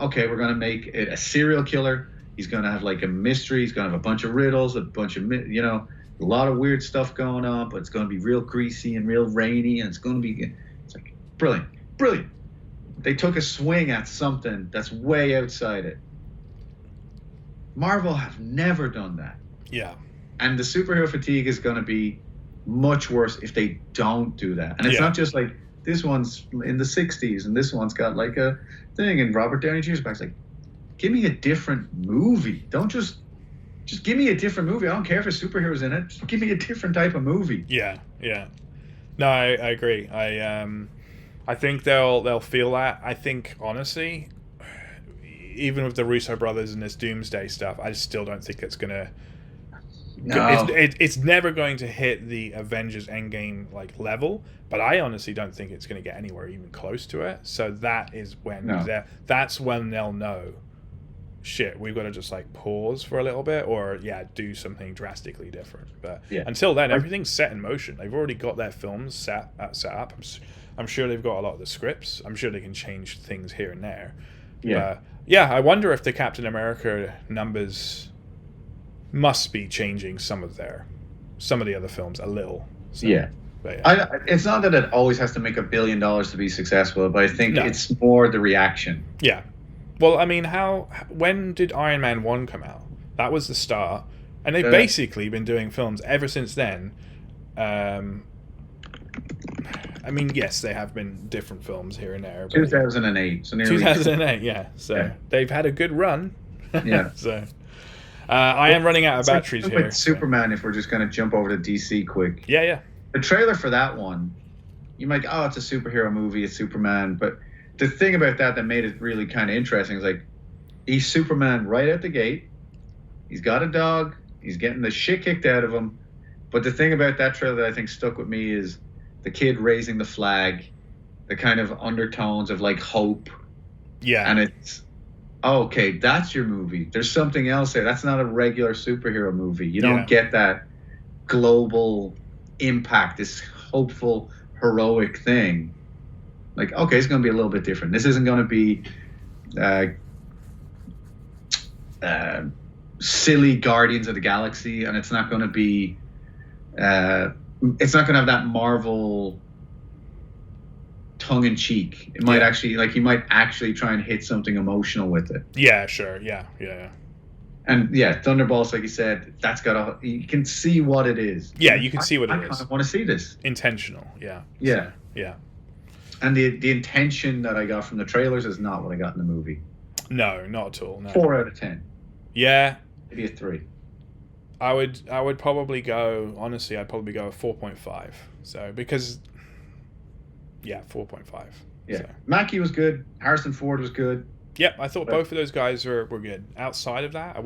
okay, we're going to make it a serial killer. He's going to have, like, a mystery. He's going to have a bunch of riddles, a bunch of, you know, a lot of weird stuff going on, but it's going to be real greasy and real rainy, and it's going to be, it's like, brilliant. They took a swing at something that's way outside it. Marvel have never done that. Yeah. And the superhero fatigue is going to be much worse if they don't do that. And it's not just like, this one's in the 60s and this one's got like a thing, and Robert Downey Jr.'s back. It's like, give me a different movie. Don't just give me a different movie. I don't care if there's superheroes in it. Just give me a different type of movie. Yeah. No, I agree. I think they'll feel that. I think, honestly, even with the Russo brothers and this Doomsday stuff, I still don't think it's gonna. No. It's never going to hit the Avengers Endgame like level, but I honestly don't think it's going to get anywhere even close to it. So that is when that's when they'll know, shit, we've got to just like pause for a little bit, or do something drastically different. But until then, everything's set in motion. They've already got their films set up. I'm sure they've got a lot of the scripts. I'm sure they can change things here and there. I wonder if the Captain America numbers must be changing some of the other films a little. So, Yeah. but yeah. It's not that it always has to make $1 billion to be successful, but I think it's more the reaction. Yeah. Well, I mean, when did Iron Man 1 come out? That was the start. And they've basically been doing films ever since then. I mean, yes, they have been different films here and there. But 2008. So nearly 2008, yeah. So they've had a good run. Yeah. So I am running out of batteries here. With Superman, if we're just going to jump over to DC quick. Yeah. The trailer for that one, you might go, it's a superhero movie, it's Superman. But the thing about that made it really kind of interesting is like, he's Superman right out the gate. He's got a dog. He's getting the shit kicked out of him. But the thing about that trailer that I think stuck with me is the kid raising the flag, the kind of undertones of like hope. Yeah. And it's, okay, that's your movie. There's something else there. That's not a regular superhero movie. You don't get that global impact, this hopeful, heroic thing. Like, okay, it's going to be a little bit different. This isn't going to be silly Guardians of the Galaxy, and it's not going to be it's not going to have that Marvel tongue-in-cheek. It might actually, like, you might actually try and hit something emotional with it. Yeah, sure. Yeah. And Thunderbolts, like you said, that's got you can see what it is. Yeah, you can see what it is. I kind of want to see this. Intentional, yeah. Yeah. So, yeah. And the intention that I got from the trailers is not what I got in the movie. No, not at all. No. 4 out of 10. Yeah. Maybe a 3. I would probably go, honestly, I'd probably go a 4.5. So, because, 4.5. Yeah. So. Mackie was good. Harrison Ford was good. Yep, I thought both of those guys were good. Outside of that,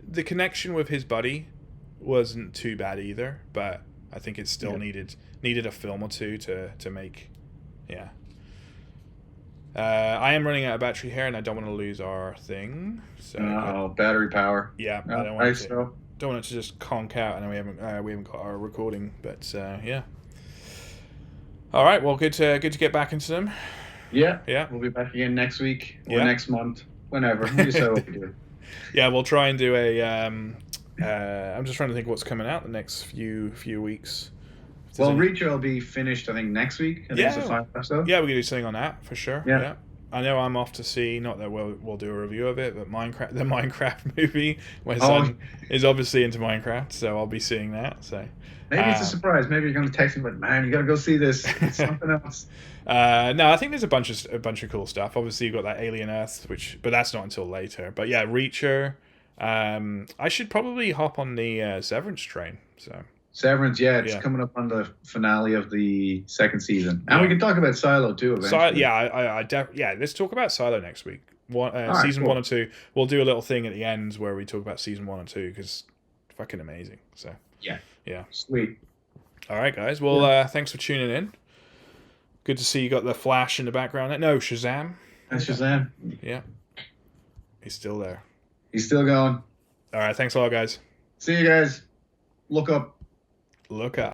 the connection with his buddy wasn't too bad either, but I think it still needed a film or two to make, I am running out of battery here, and I don't want to lose our thing. So battery power. Yeah, I don't want it to. Don't want it to just conk out, and we haven't got our recording. But yeah. All right. Well, good to get back into them. Yeah. Yeah. We'll be back again next week or next month, whenever. We decide what we do. Yeah, we'll try and do a. I'm just trying to think what's coming out the next few weeks. Well, Reacher will be finished, I think, next week. I think it's the final episode. Yeah, we can do something on that for sure. Yeah. I know I'm off to see, not that we'll do a review of it, but the Minecraft movie. My son is obviously into Minecraft, so I'll be seeing that. So maybe it's a surprise. Maybe you're going to text him, but man, you got to go see this. It's something else. No, I think there's a bunch of cool stuff. Obviously, you've got that Alien Earth, but that's not until later. But yeah, Reacher. I should probably hop on the Severance train. So. Severance, it's coming up on the finale of the second season, and we can talk about Silo too. Eventually. Let's talk about Silo next week. Season 1 or 2. We'll do a little thing at the end where we talk about season 1 and 2 because fucking amazing. So yeah, sweet. All right, guys. Well, thanks for tuning in. Good to see you got the Flash in the background. No, Shazam. And Shazam. Yeah, he's still there. He's still going. All right. Thanks a lot, guys. See you guys. Look up. Look up.